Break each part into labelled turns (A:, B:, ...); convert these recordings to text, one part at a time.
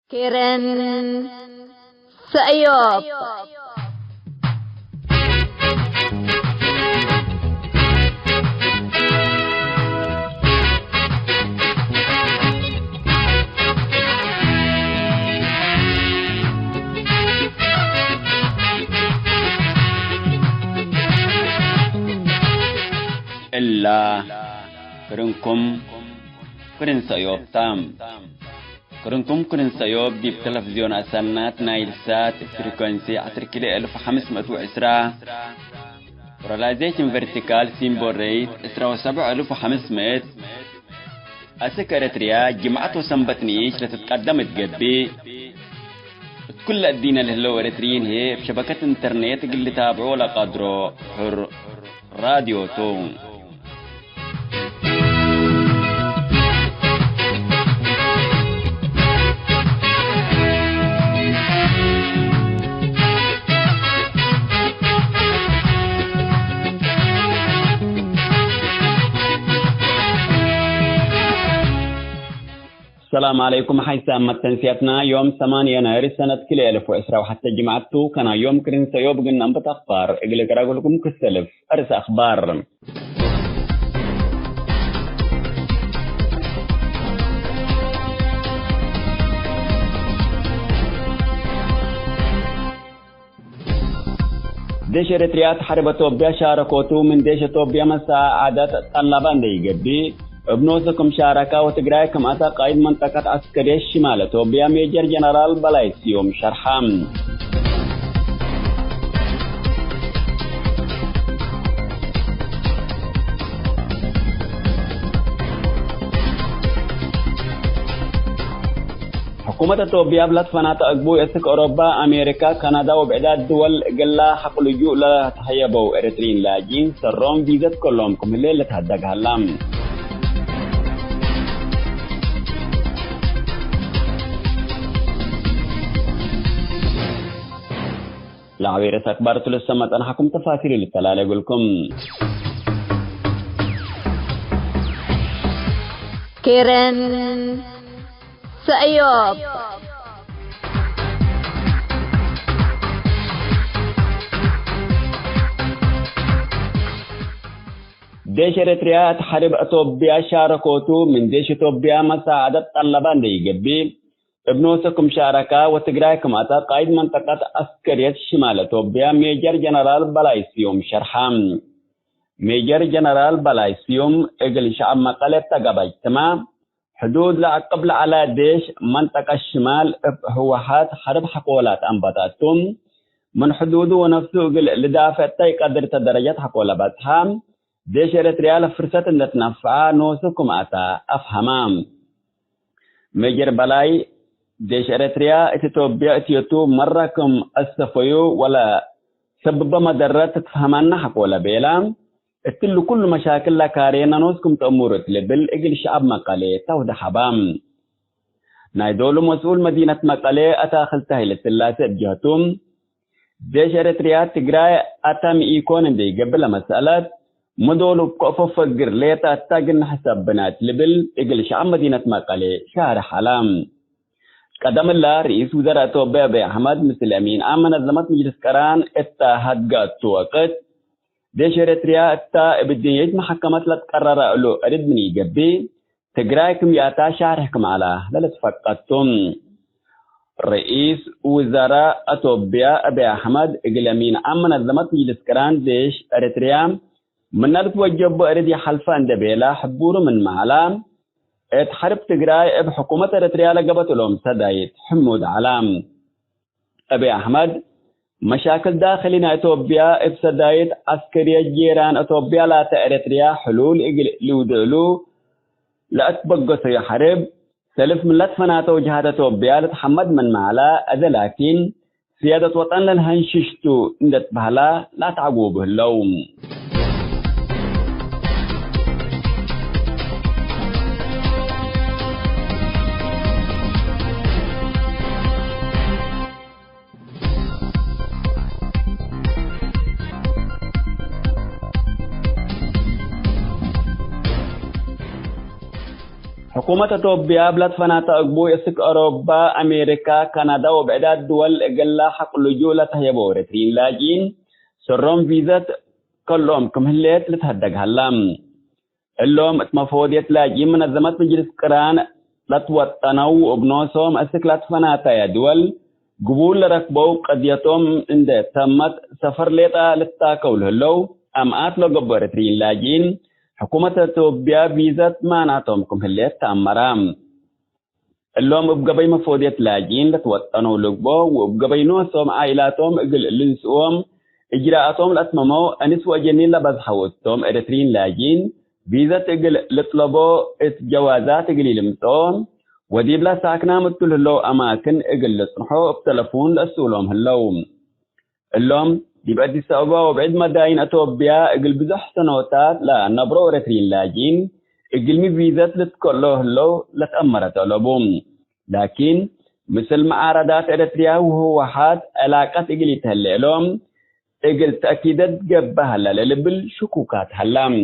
A: كيرن سأيوب
B: إلا كرنكم كرن سأيوب تام كرنكم كرن سأيوب دي بتلفزيون أسنات نايل سات فريكونسي 10510 ورلايزيشن فيرتيكال سيمبول ريت 17500 السكرتريا جمعته سنبتنيش لتتقدم تقبي كل الدين اللي هلو اريتريين هي بشبكة انترنت اللي تابعوا لقدرو حر راديو تون السلام عليكم حيث تنسيتنا يوم 8 يناير سنة كل 1010 وحتى جمعتو كان يوم كرين سيوب قلنا انبت أخبار اقلق راقلكم كالسلف أرس أخبار ديش إريتريا حرب توبيا شاركوتو من ديش توبيا مساعدة طلبان دي قبي ابنوسكم شاركة وتقرأي كم أتا قائد منطقة عسكرية الشمال توبيا ميجر جنرال بلايسيوم شرحام حكومة توبيا بلاد فنات أقبو يسك أوروبا أمريكا كندا وبعداد دول قلا حق لجوء لا تحيبوا إريترين لاجين سرهم فيزات كلهم كم الليلة تهدق هلام لعويرة أكبر تلسمت أنا حكم تفاصيل للتلال أقولكم
A: كيرن سأيوب
B: ديش إريتريا تحارب توبيا شاركوتو من ديش توبيا مساعدة طلبان دي قبي ابنوسكم شاركة وتقرأي كم أتا قائد منطقة عسكرية الشمال توبيا ميجر جنرال بلايسيوم شرحام ميجر جنرال بلايسيوم اقل شعب مقالة تقبج تمام حدود قبل على ديش منطقة الشمال هو حرب حقولات أنباتاتهم من حدوده ونفسه قل لدافع تاي قدرت درجات حقولات باتهم ديش إريتريا فرصة ان تنفع نوسكم أتا أفهمام ميجر بلاي ديش إريتريا اتوبيا اتيوتو مركم السفيو ولا سبب مدرات تفهمنا حقولا بيلام اتلو كل مشاكل لكارينا نوسكم تأمورت لبل اقل شعب مقالي تاود حبام نايدولو مسؤول مدينة مقالي اتاخل تهيل السلاسة بجهتهم ديش إريتريا تقراي اتام ايكون دي قبل مسألة مدولو بقفو فقر ليتا اتاقن حساب بنات لبل اقل شعب مدينة مقالي شهر حلام قدم الله رئيس وزراء توبيا أبي أحمد مثل أمين آمن نظمت مجلس كران اتا هدقات وقت ديش إريتريا اتا ابدينيج محكمة لتقرر له أريد مني قبي تقرايكم ياتا شارحكم على للتفقدتم رئيس وزراء توبيا أبي أحمد اقل أمين آمن نظمت مجلس كران ديش إريتريا من نتوجب أريد يحلفان دبيلا حبور من معلام اتحرب تقراي بحكومة إريتريا لقبت لهم سدايت حمود علام أبي أحمد مشاكل داخلنا إثيوبيا بسدايت عسكرية جيران إثيوبيا لا إريتريا حلول لودلو لا أتبقى سيحرب سلف من لتفنات وجهات إثيوبيا لتحمد من معلا أذا لكن سيادة وطن لنهنششتو ندت بهلا لا تعقوبه اللوم حكومة إثيوبيا بلاد فناتا أقبو يسك أوروبا أمريكا كندا وبعداد دول إقلا حق اللجوء لتهيبو رترين لاجين سرهم فيزات كلهم كمهليت لتهدق هلام اللهم اتمفوديت لاجين منظمات مجلس قران لتوطنوا وبنوسهم أسك فناتا يا دول قبول ركبو قضيتهم عند تمت سفر ليتا لتاكول هلو أمات لو قبو رترين لاجين حكومة إثيوبيا فيزات معناتهم كمهليت تأمرام اللهم بقبي مفوديت لاجين لتوطنوا لقبو وبقبي نوسهم عائلاتهم اقل لنسوهم إجراءاتهم الأتممو أنسوا جنين لبزحوتهم إرترين لاجين فيزات اقل لطلبو جوازات اقل لمسوهم ودي بلا ساكنا متل هلو أماكن اقل لصنحو بتلفون لأسولهم هلوم اللهم يبقى دي سببا وبعد مداين إثيوبيا اقل بزح سنوات لا نبرو رترين لاجين اقل مي فيزات لتكله لو لتأمرت لبوم لكن مثل معارضات إريتريا وهو واحد علاقات اقل يتهللهم اقل تأكيدات جبها للبل شكوكات هلام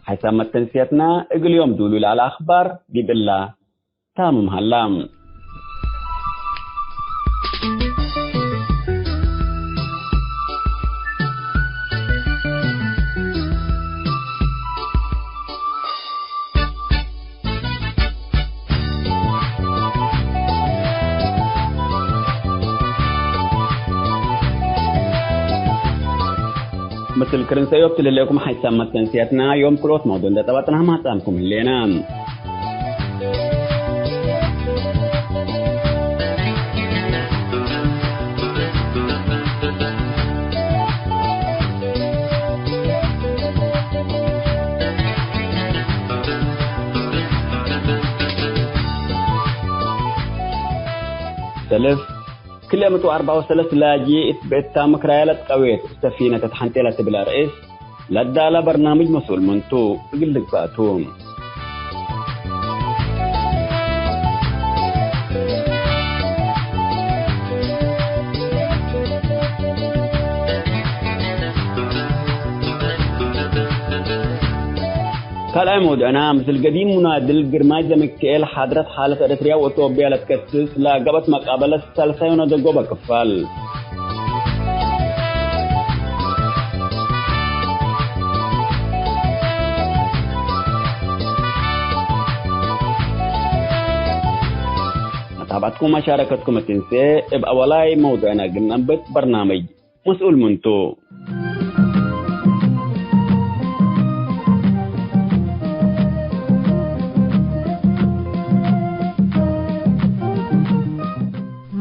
B: حسام تنسيتنا اقل يوم دولوا على الأخبار جيب الله تامم هلام مثل كرنسا يوبتل لكم حيث تنسيتنا يوم كروت موضوع لتباتنا ما تامكم اللينا سلف كل 143 لاجي اتبعت مكرايلة قويت سفينة تحنتيلة بلا رئيس لدى برنامج مسؤول منتو قل لك باتوم كالعمود أنا مثل قديم منادل قرماج مكيل حضرت حالة إريتريا وإثيوبيا لتكسس لقبت مقابلة الثالثة ينادقوا بكفال متابعتكم مشاركتكم التنسي ابقى ولاي موضوعنا قلنا بت برنامج مسؤول منتو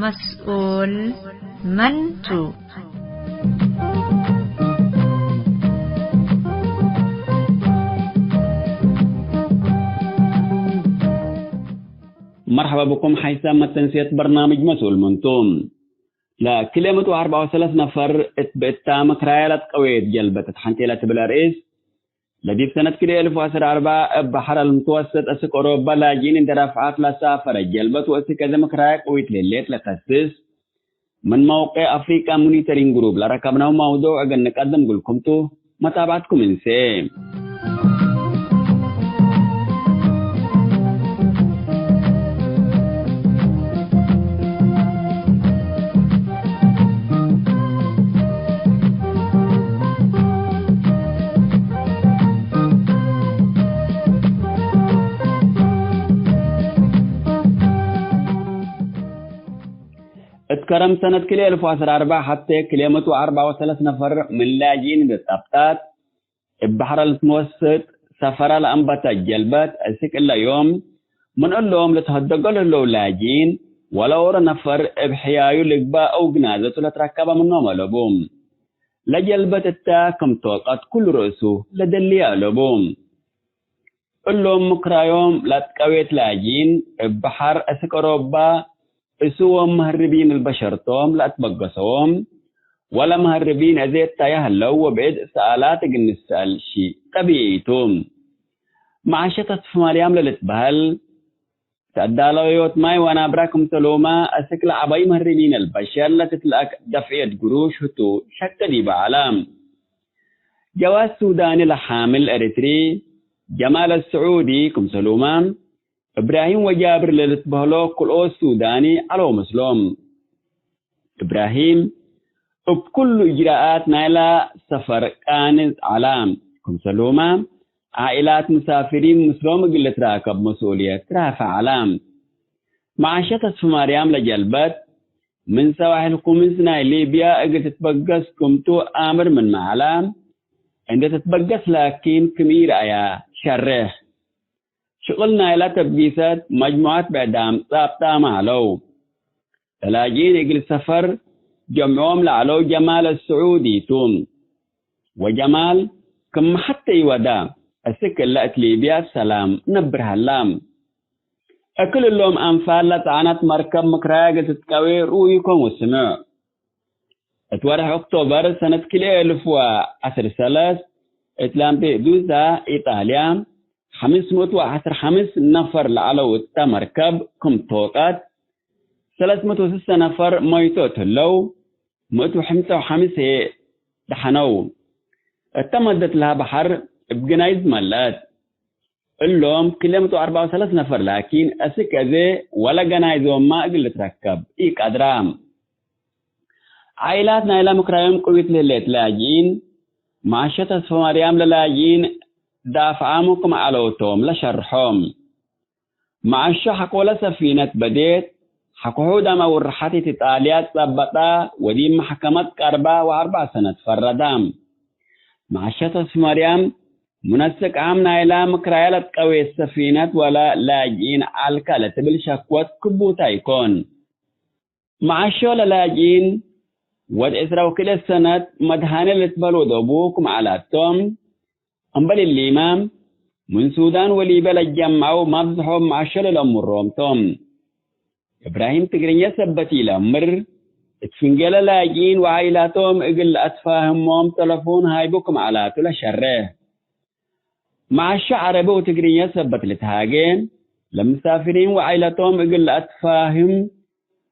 C: مسؤول منتو
B: مرحبا بكم حيثما تنسيت برنامج مسؤول منتو لا كلمة 34 نفر اتبقتا مكرايلة قويت جلبت تحنتيلة بلا رئيس لدي سنة كده 2014 بحر المتوسط أسك أوروبا لاجين اندرافعات لسافر جلبت وأسك كذا مكراية قويت لليت لتسس من موقع أفريقيا مونيترين جروب لركبنا موضوع أجل نقدم لكم تو متابعتكم إنسان اتكرم سنة كلي 2014 حتى كلي 134 نفر من لاجين بالطبطات البحر المتوسط سفر لأنبتا جلبت أسك إلا يوم من اللوم لتهدقوا له لاجين ولو نفر بحيايو لقبا أو جنازة لتركب منهم لبوم لجلبت التا كم توقت كل رأسه لدليا لبوم اللوم مكرايوم لتكويت لاجين البحر أسك أوروبا اسوهم مهربين البشر توم لا تبقسوهم ولا مهربين أزيت تايهلو وبعد سآلات نسأل شي طبيعيتهم معاشة مريم للتبهل تأدالو يوت ماي وانا براكم سلوما أسكل عباي مهربين البشر لتتلقى دفعية قروش هتو شكا دي بعلام جواز سوداني لحامل أريتري جمال السعودي كم سلوما إبراهيم وجابر للتبهلو كل أو سوداني على مسلم إبراهيم بكل إجراءات نايلا سفر كانت علام كم سلوما عائلات مسافرين مسلم قلة راكب مسؤولية رافع علام معاشة في مريم لجلبت من سواحل قمصنا ليبيا اجت تتبقس كمتو آمر من معلام عند تتبقس لكن كمير آيا شره شغلنا إلى تبقيسات مجموعات بعدام ثابتة معلو تلاجين اجل سفر جمعهم لعلو جمال السعودي توم وجمال كم حتى يودا السكل لأت ليبيا سلام نبر هلام أكل اللوم أنفال لتعنت مركب مكراجة تتكوي رويكم والسماء اتورح أكتوبر سنة كلي 1013 اتلام بيدوزا إيطاليا 515 نفر لعلو التمركب كم توقات 306 نفر ميتوت اللو 155 دحنو اتمدت لها بحر بجنايز ملات اللوم كلمة 34 نفر لكن أسك أذي ولا جنايز وما أقل تركب إيك أدرام عائلاتنا إلى مكرايم قويت لليت لاجين معاشة سوماريام للاجين دافعامكم على توم لشرحهم معاشة حقولا سفينة بديت حقوه دام ورحاتي تتاليات ثبتا ودي محكمة 4 سنة فردام معاشة سوماريام منسق عامنا إلى مكرايلة قوي السفينة ولا لاجين عالكالة بالشكوات كبوتا يكون معاشو للاجين ود إسراو كل السنة مدهانة لتبالو دوبوكم على توم أمبال الإمام من سودان وليبال الجمعو مبزحو معاشو للأمروم توم إبراهيم تقرين يثبتي الأمر اتفنجل لاجين وعائلاتهم اقل أتفاهمهم تلفون هايبوكم على تلا شره مع الشعر بو تقرين يثبت لتهاجين لمسافرين وعائلاتهم اقل أتفاهم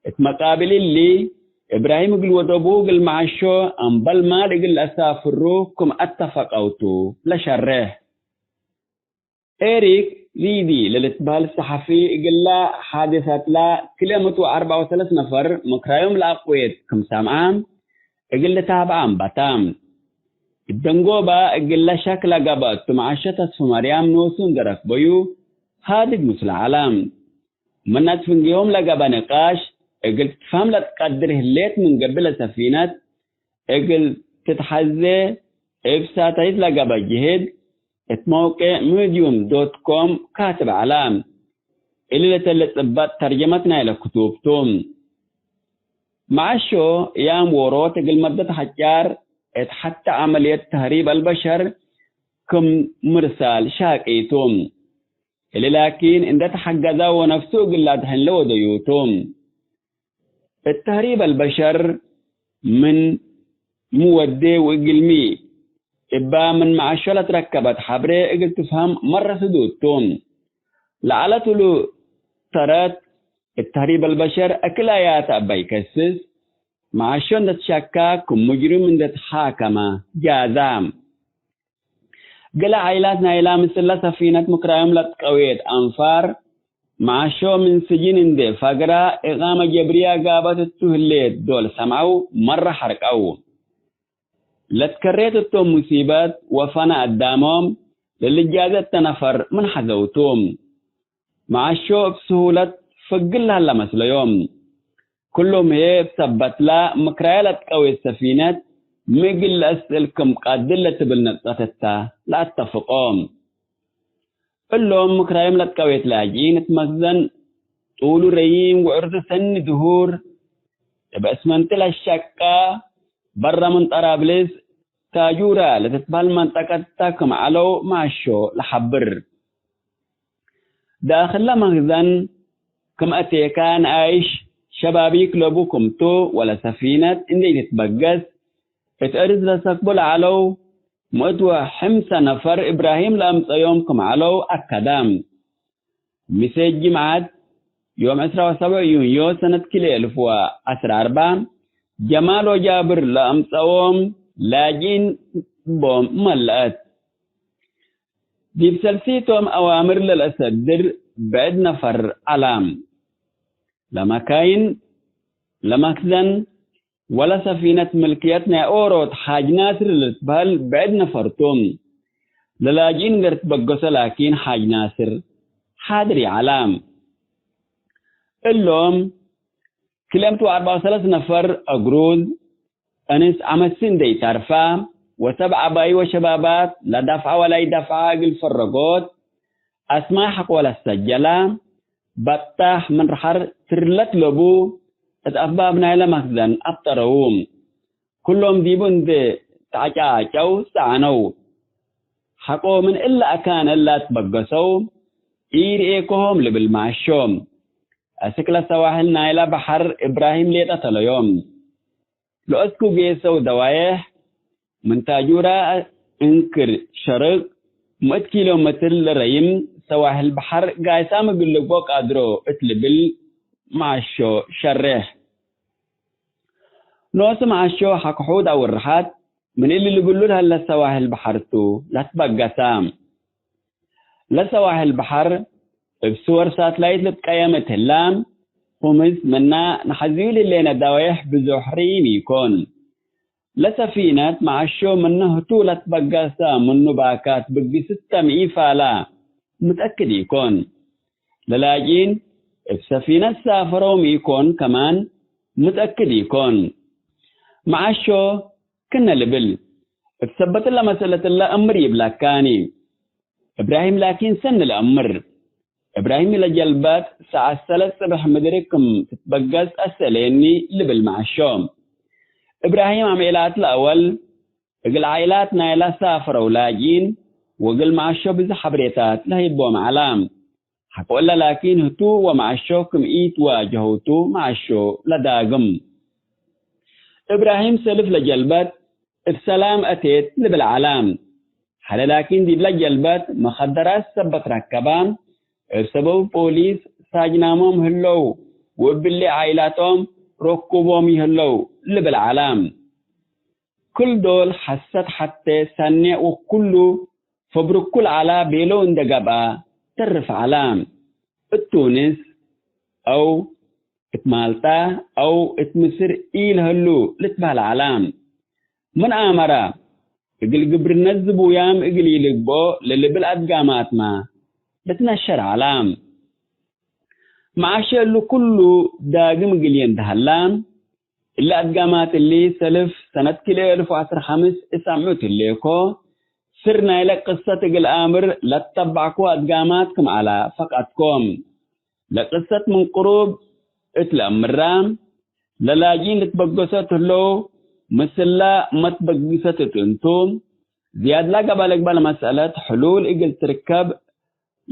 B: اتمقابل اللي إبراهيم اقل ودبو اقل معشو أنبال مال اقل أسافروكم اتفقوتو لشره إيريك ليدي للاتبال الصحفي اقل لا حادثة لا كلمة 34 نفر مكرايوم لأقويت كم سامعام اقل تابعام باتام الدنقوبة اقل شكل قبط معاشة سماريام نوسون درك بيو هادق مثل علام من اتفنقيهم لقبا نقاش اقل تفهم لتقدر هليت من قبل سفينة اقل تتحزي ابساتيت لقبا جهد اتموقع medium.com كاتب علام اللي لتلتبت ترجمتنا الى كتبتم معاشو يام وروت اقل مدة حجار حتى عملية تهريب البشر كم مرسال شاكيتم اللي لكن إن تحققوا ونفسه قلت هنلو ديوتم التهريب البشر من مودي وقلمي إبا من معشلة تركبت حبري اقل تفهم مرة سدودتم لعلت له ترات التهريب البشر أكلايات أبا يكسس معشون تتشكى كم مجرم تتحاكم جازام قل عائلاتنا إلى مثل سفينة مكرايم لتقويت أنفار معشو من سجين دي فقرا إقامة جبرية قابت التهليت دول سمعوا مرة حركوا لتكريت التوم مصيبات وفنا قدامهم للي جازت تنفر من حزوتهم معشو بسهولة فقلها لمثل يوم كلهم هي بثبت لا مكرايلة قوي السفينة مقل أسألكم قادلة بالنطقة لا اتفقهم كلهم مكرايم لتقوي تلاجين اتمزن طول ريم وعرض سن دهور يبقى اسمنت الشكا برا من طرابلس تاجورا لتتبال منطقة تاكم علو معشو لحبر داخل مخزن كم أتي كان عايش شبابيك لبوكم تو ولا سفينة إني تتبقس اتأرز لسكبل علو مؤتوى حمسة نفر إبراهيم لأمصيومكم علو أكدام مسيج جمعات يوم 17 يونيو سنة كلي 2014 جمال وجابر لأمصيوم لاجين بوم ملأت دي بسلسيتهم أوامر للأسدر بعد نفر علام لما كاين لمخزن ولا سفينة ملكيتنا أوروت حاج ناصر لتبهل بعد نفرتهم للاجين قرت بقص لكن حاج ناصر حادري علام اللوم كلمتو 43 نفر أقروز أنس عمسين دي تعرفا وسبع باي وشبابات لا دفع ولا يدفع قل فرقوت أسماء حق ولا السجلة بطاح من رحر ترلت لبو اتأبابنا إلى مخزن أبطروهم كلهم ديبون دي تعجاجو سعنو حقو من إلا أكان إلا تبقسو إيكوهم لبالمعشوم أسكلا سواحلنا إلى بحر إبراهيم ليتا تليوم لو أسكو جيسو دوايح من تاجورا انكر شرق 100 كيلومتر لريم سواحل بحر قايسام قلقوك أدرو اتلبل معشو شرح نوس معشو حق حود أو الرحات من اللي يقولوا لها لسواحل بحرتو لا تبقى سام لسواحل بحر بصور ساتلايت لتقيمة اللام خمس منا نحزيل اللي ندوايح بزحرين يكون لسفينة معشو منه طولة بقى سام منه باكات بقي 600 فالا متأكد يكون للاجين السفينة سافروا يكون كمان متأكد يكون معشو كنا لبل اثبت الله مسألة الله أمر يبلاكاني إبراهيم لكن سن الأمر إبراهيم لجلبات ساعة 3 صبح مدركم تتبقز أسأليني لبل معشو إبراهيم عميلات الأول اقل عائلات نايلا سافروا لاجين وقل معشو بزحبريتات لا يبوم علام حقول لكن هتو ومعشوكم إيت واجهوتو معشو لداقم إبراهيم سلف لجلبات السلام أتيت لبالعلام حال لكن دي لجلبات مخدرات سبت ركبان ارسبوا بوليس ساجنامهم هلو وباللي عائلاتهم ركبهم يهلو لبالعلام كل دول حست حتى سنة وكله فبرك كل على بيلو اندقبا تعرف علام التونس أو اتمالتا أو اتمصر إيل هلو لتبه العلام من آمرا اقل قبر نزبو يام اقل يلقبو للي بالأدقامات ما بتنشر علام معاشا اللي كله داقم اقل يندهلام اللي أدقامات اللي سلف سنة كيلو 2015 اسعموت الليكو سرنا إلى قصة الأمر لا تتبعكوا أدقاماتكم على فقطكم لقصة من قروب اتلأمرام للاجين لتبقصت له مثلا ما تبقصت انتم زياد لا قبل مسألة حلول إجل تركب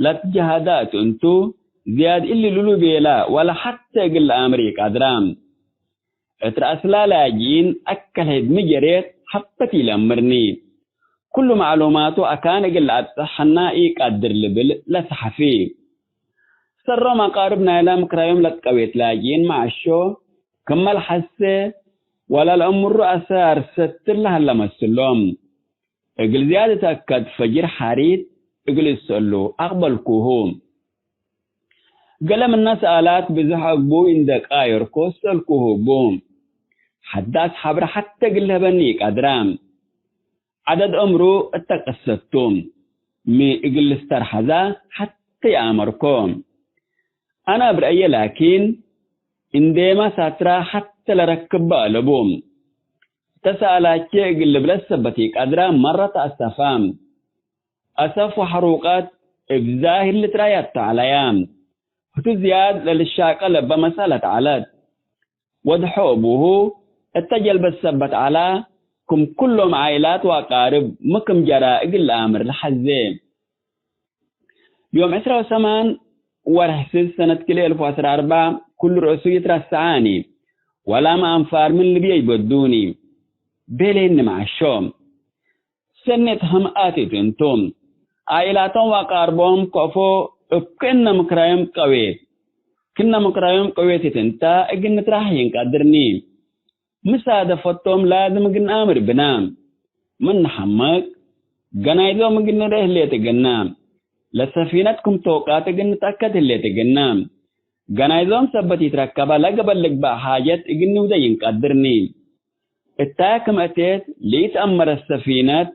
B: لا تجهادات انتو زياد اللي لولو بيلا ولا حتى إجل أمريك أدرام اترأس لا لاجين أكل هيد مجريت حتى تلأمرني كل معلوماته أكان إجل أتصحنا إيك أدر لبل لسحفيه سر ما قاربنا إلى مكرايم لتقويت لاجين مع الشو كمل حسه ولا الأمر رؤساء ستر لها لما السلوم اقل زيادة أكد فجر حريت اقل السلو أقبل كوهوم قلم الناس آلات بزحق بو عندك آيركوس الكوهو بوم حداس حبر حتى قلها بنيك أدرام عدد أمره التقصتهم مي اقل استرحزا حتى يأمركم أنا برأيي لكن عندما ساترا حتى لركب بالبوم تسألات شيء اللي بلسبتيك أدرى مرة أسفام أسف وحروقات إفزاه اللي ترايات عليام وتزياد للشاقة لبا مسألة علاد ودحوبه التجل بالسبت على كم كلهم عائلات وقارب مكم جرائق الأمر لحزين يوم 28 ورحسس سنة كلي 2014 كل رؤسو يترسعاني ولا ما أنفار من اللي بيبدوني بلين مع الشوم سنة هم آتي تنتم عائلاتهم وقاربهم كفو كنا مكرايم قويت كنا مكرايم قويت تنتا اجن تراحين قدرني مساعدة فتوم لازم اجن امر بنام من حمك جنايدو مجن رهلية تجنام لسفينتكم توقات اجن تأكد اللي تجنام جنايدوم سبتي تركبا لقبل لقبا حاجات اجن ودين قدرني التاكم اتيت ليتأمر السفينة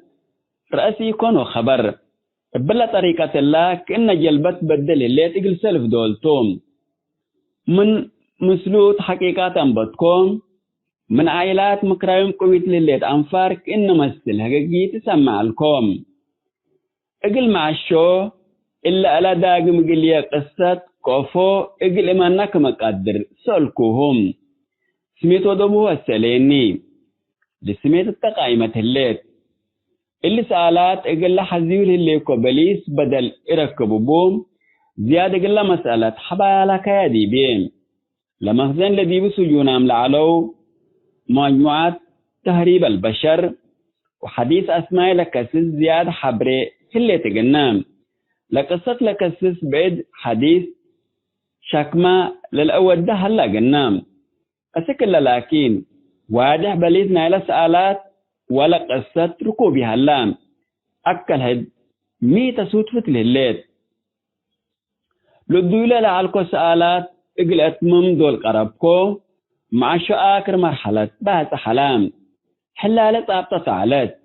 B: رأسي يكونوا خبر بلا طريقة الله كأن جلبت بدل اللي تقل سلف دولتهم من مسلوط حقيقة بدكم من عائلات مكرايم قويت لليت أنفار كأن مسل حقيقي تسمع لكم اقل مع الشو إلا ألا داقم قليا قصة كوفو اقل إمانك مقدر سألكوهم سميتو دبوها السليني لسميت التقايمة الليت اللي سألات اقل حزيول اللي كوبليس بدل إركبوا بوم زيادة اقل مسألة حبالك يا ديبين لمخزن الذي بسجونام لعلو مجموعات تهريب البشر وحديث أسماء لكسس زيادة حبري اللي تقنام لقصة لكسس بعد حديث شكما للأول ده هلا قنام أسكل لكن واضح بليزنا إلى سألات ولا قصة ركوبها اللام أكل هد ميتا سوتفت لليت للدولة لعلكو سألات اقل اتمم دول قربكو مع شو آخر مرحلة بعد حلام حلالة طابطة تعالت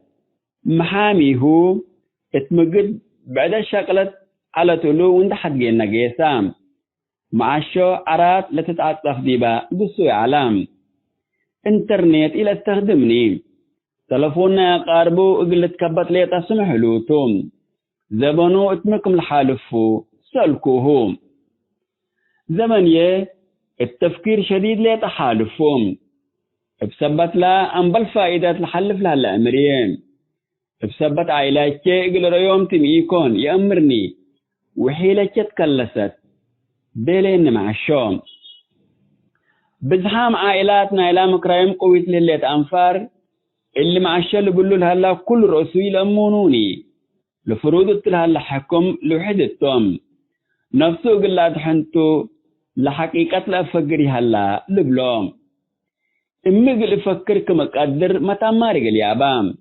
B: محامي هو اتمقد بعد شغلت على تلو وند حقين قيسام مع شو عرات لتتعطف ديبا قصوي علام انترنت إلى استخدمني تلفوننا قاربو اقلت كبت لي تسمح لوتوم زبنو اتمكم لحالفو سألكوهم زمن التفكير شديد لي تحالفهم بسبت لا أنبل فائدات لحلف لها الأمرين بسبت عائلات اقل ريوم تميكون يأمرني وحيلة تكلست بيلين مع الشوم بزحام عائلاتنا إلى مكرايم قويت لليت أنفار اللي مع الشل بقولوا لها لا كل رؤسي لأمونوني لفروض لها لحكم لوحد التوم نفسه قلت حنتو لحقيقة لا فكري هلا لبلوم إمي قل فكر كما قدر ما تماري قل يابام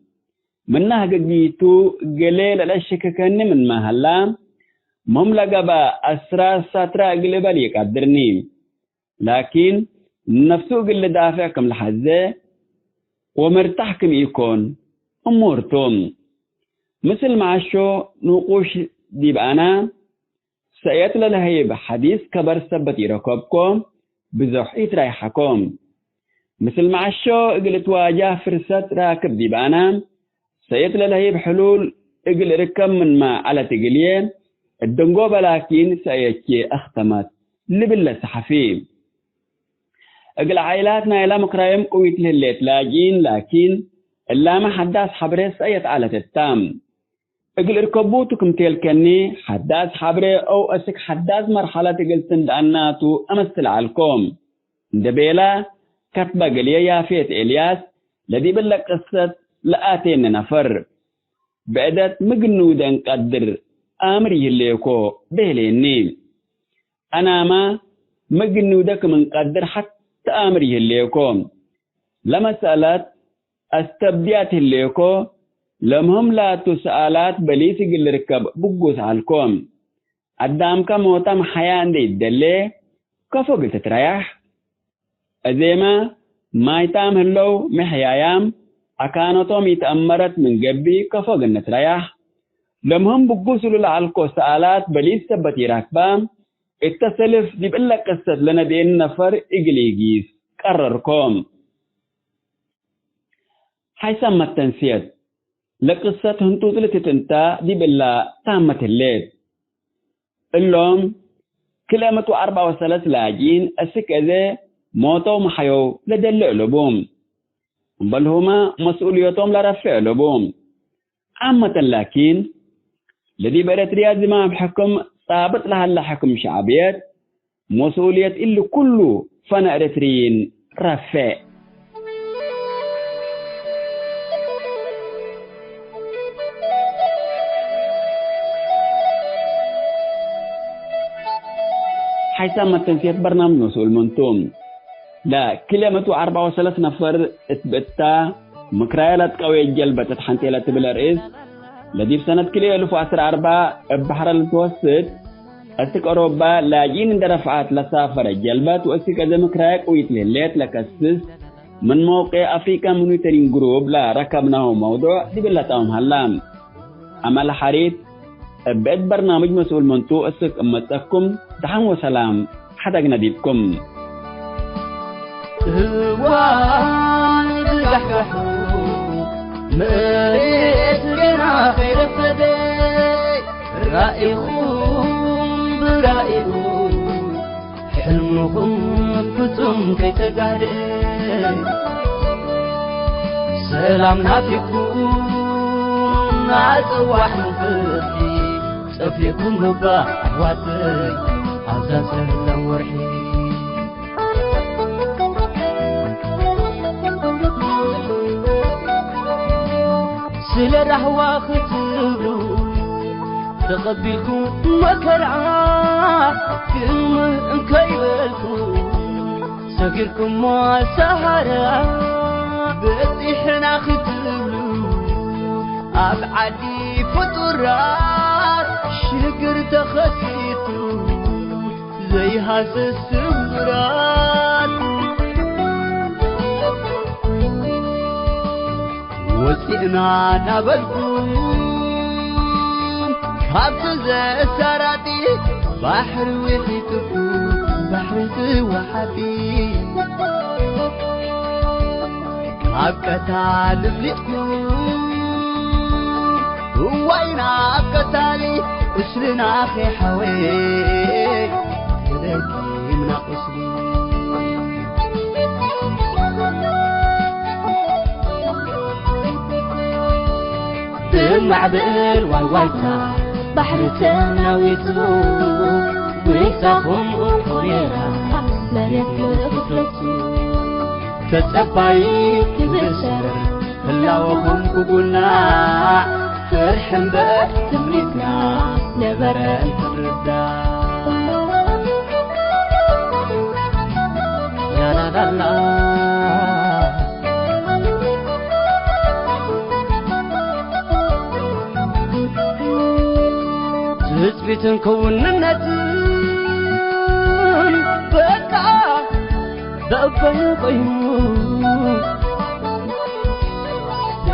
B: منها قديتو قليل الأشككني من ما هلا مملقة با أسرار ساترا قلبا لي قدرني لكن نفسه قل دافعكم لحزة ومرتاحكم يكون أمورتم مثل مع شو نقوش ديبانا سيطلع لهيب حديث كبر سبتي ركبكم بزحيت رايحكم مثل مع شو قلت واجه فرصة راكب ديبانا سيطلع لهيب حلول اقل ركب من ما على تقليه الدنقوبة لكن سيكي اختمت لبلا صحفي اقل عائلاتنا الى مكرايم قويت للي تلاجين لكن الا ما حداس حبريس ايت على التام اقل اركبوتكم تلكني حداس حبري او اسك حداس مرحلة اقل تندعناتو امثل عليكم دبيلا كتبة قليا يافيت الياس لدي بلا قصة لآتين نفر بعدت مقنودا قدر امري الليكو بهليني انا ما مقنودك من قدر حتى تأمري الليكم لما سألت استبديات الليكو لمهم لا تسألات بليس قل ركب بقوس عليكم قدامك موتم حيان دي الدلي كفو قلت تريح أزيما ما يتام هلو محيايام أكانتهم يتأمرت من قبي كفو قلت تريح لمهم بقوس للعلكو سألات بليس سبتي راكبام التسلف دي بقلك قصة لنا دين نفر إقليقيس قرركم حيثم التنسيط لقصة هنتو ثلاثة تنتا دي بلا تامة الليل اللهم كلامة 4 لاجين أسك أذي موتو محيو لدل علبهم بل هما مسؤوليتهم لرفع علبهم عامة لكن الذي بدأت رياض ما بحكم ثابت لها اللحكم شعبيات مسؤولية اللي كله فانا اريتريين رفع حيث ما تنسيت برنامج نسول منتوم لا كل 143 نفر اتبقتا مكرايلات قوية جلبة تتحنتيلة تبلا رئيس لدي سنة كل 2014 بحر المتوسط أسك أوروبا لاجين اندرفعات لسافر جلبات وأسك ديمقرايك ويتلهلت لكسس من موقع أفريكا مونيترين جروب لا ركبناه موضوع دي بلاتهم هلام أما الحريت بيت برنامج مسؤول منتو أسك أمتكم دعم وسلام حتى نديبكم
D: هوان بزحفحو مريت لنا خير فدي رائخون برائخون حلمهم فتم كي تقارئ سلامنا فيكم نعزوح نفدي سفيكم نبا حواتي عزاز الورحي سل رهوا ختبلو تقبلكم مكرعا كلمة انكيبلكم سكركم ما سهرا بطيحنا ختبلو أبعدي فطرات شكر تخسيتو زي هاس السمرات وسئنا نبلكم حبت زي سراتي بحر وحيتكم بحر وحدي حبكتا لبلتكم وينا حبكتالي أسرنا أخي حوي تلاقي من أسري المعبل والوايتا بحر تناويتو ويتاهم أخريرا لا يتلفتو تتبعي كبسر هلا وهم قبولنا فرحن بقى تمريتنا نبرا تردا لا لا لا لا تثبتن كوننتن بقى بقيمو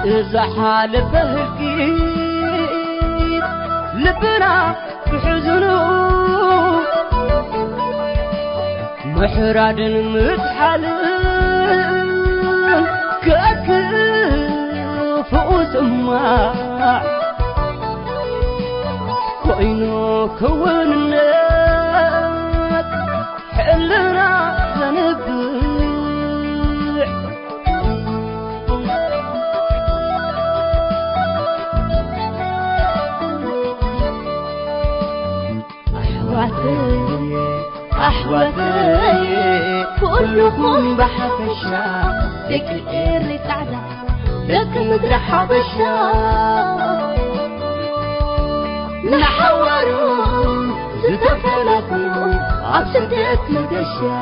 D: إذا حال بهكيت لبنا بحزنو محراد متحلل كأكف وسماع وإنو كوننات حلنا زنبع أحواتي كلكم بحبشة لك الإير تعدى لك مدر حبشة نحوروا زتفلقوا عبسدت مدشة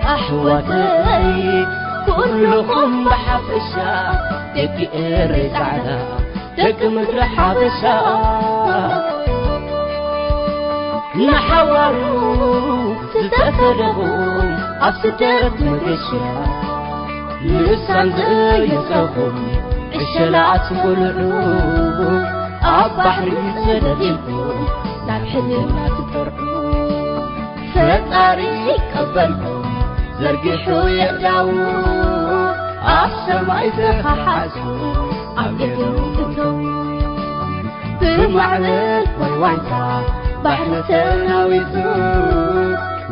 D: أحواتي كلكم بحبشة لك الإير تعدى لك مدر حبشة نحوروا زتفلقوا عبسدت مدشة لسان زي صوفهم الشلعات كلهم عبحر يسردلكم لا بحلم لا تطرقوا فتاريخ قبلكم زرقحوا يقدعوا عالسماء يتخحسوا عبقوا تتووا بمعنى ويوانتا بحر سناويتو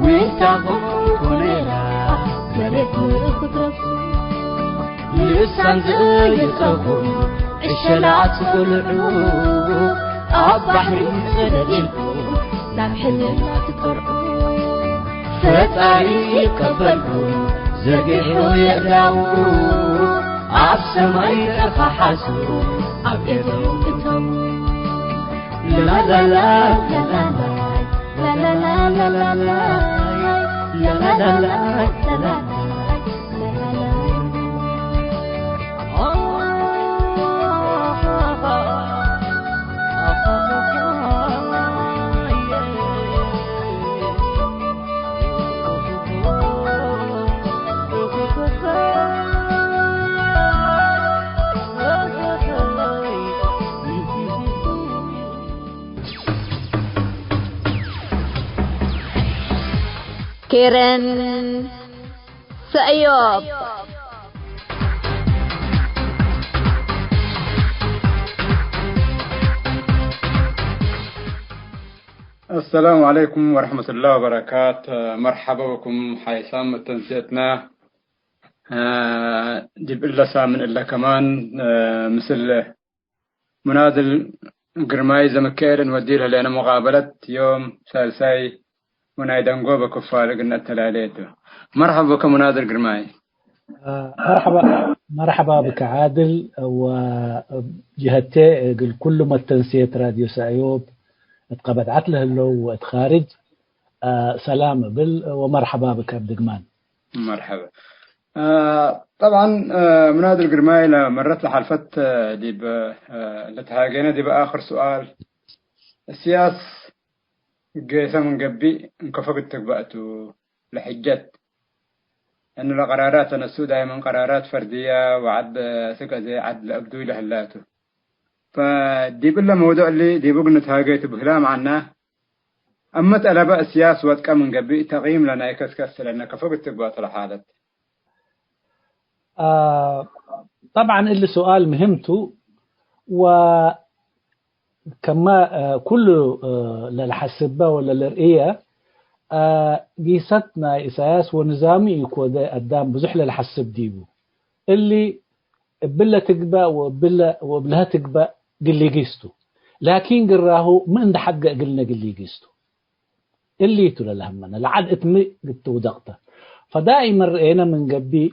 D: وينتاهم كونيرا مريت مرخطرسوا لسان زي صوفهم الشلعات كلهم عبحر يسردلكم لا بحلم لا تطرقوا فتاريخ قبلكم زرقحوا يقدعوا عالسماء يتخحسوا عبقوا تتووا لا لا لا لا لا لا لا لا لا لا
A: كيرن سأيوب.
E: السلام عليكم ورحمة الله وبركاته. مرحبا بكم حيثم تنسيتنا جيب إلا سامن إلا كمان مثل منازل قرماي زمكيرن وديلها لنا مقابلة يوم سالساي ونايدنقو بكفار قلنا التلاليتو. مرحبا بك منازل قرماي.
F: مرحبا بك عادل وجهتي كل ما تنسيت راديو سأيوب اتقبت عتله اللو واتخارج سلام بل ومرحبا بك بدقمان.
E: مرحبا. طبعا منادل قرماي مرت لحلفت ديب لتهاجينا ديب آخر سؤال السياس قيسا من قبي انكفقت بقتو لحجت أنه القرارات تنسو دائما قرارات فردية وعد ثقة زي عد لأبدو لهلاته. فديب الله موضوع اللي ديب نتهاجيت بهلام عنه أما تلبى السياس واتكا من قبي تقييم لنا يكسكس لأنك كفقت بقت لحالت.
F: طبعا اللي سؤال مهمته وكما كل للحسبة ولا للرئية قيستنا إساس ونظامي يكون قدام بزح للحسب ديبو اللي بلا تقبى وبلها تقبى قل قيستو لكن قراه من ده حق قلنا قل قيستو اللي تلا لهمنا لعد اتمي قلت ودقته. فدائما رأينا من قبي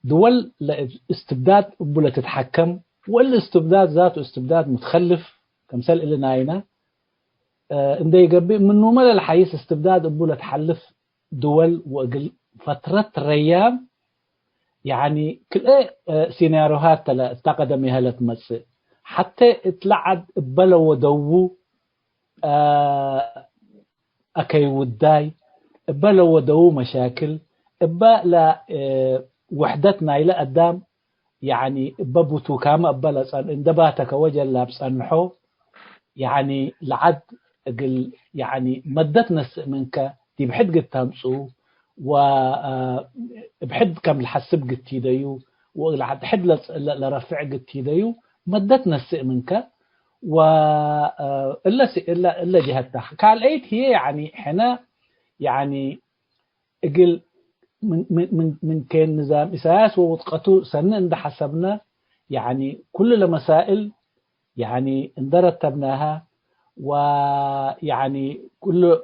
F: دول استبداد بلا تتحكم والاستبداد ذاته استبداد متخلف كمثال اللي ناينا ان ده يقبي منه ملا الحيث استبداد بلا تحلف دول وقل فترة ريام يعني كل سيناريوهات تقدمي هلا تمسي حتى اتلعد بلا ودو اكي وداي بلا ودو مشاكل بلا وحدتنا إلى قدام يعني ببوتو كام بلس إن دباتك وجل لابس أنحو يعني لعد قل يعني مدتنا منك دي بحد قد تمسو وبحد كم الحسب قد تيديو ولعد حد لرفع قد تيديو مدتنا السئ منك إلا جهتها كالأيت هي يعني حنا يعني قل من كان نظام إساس ووثقته سنة عند حسبنا يعني كل المسائل يعني اندرتبناها ويعني كل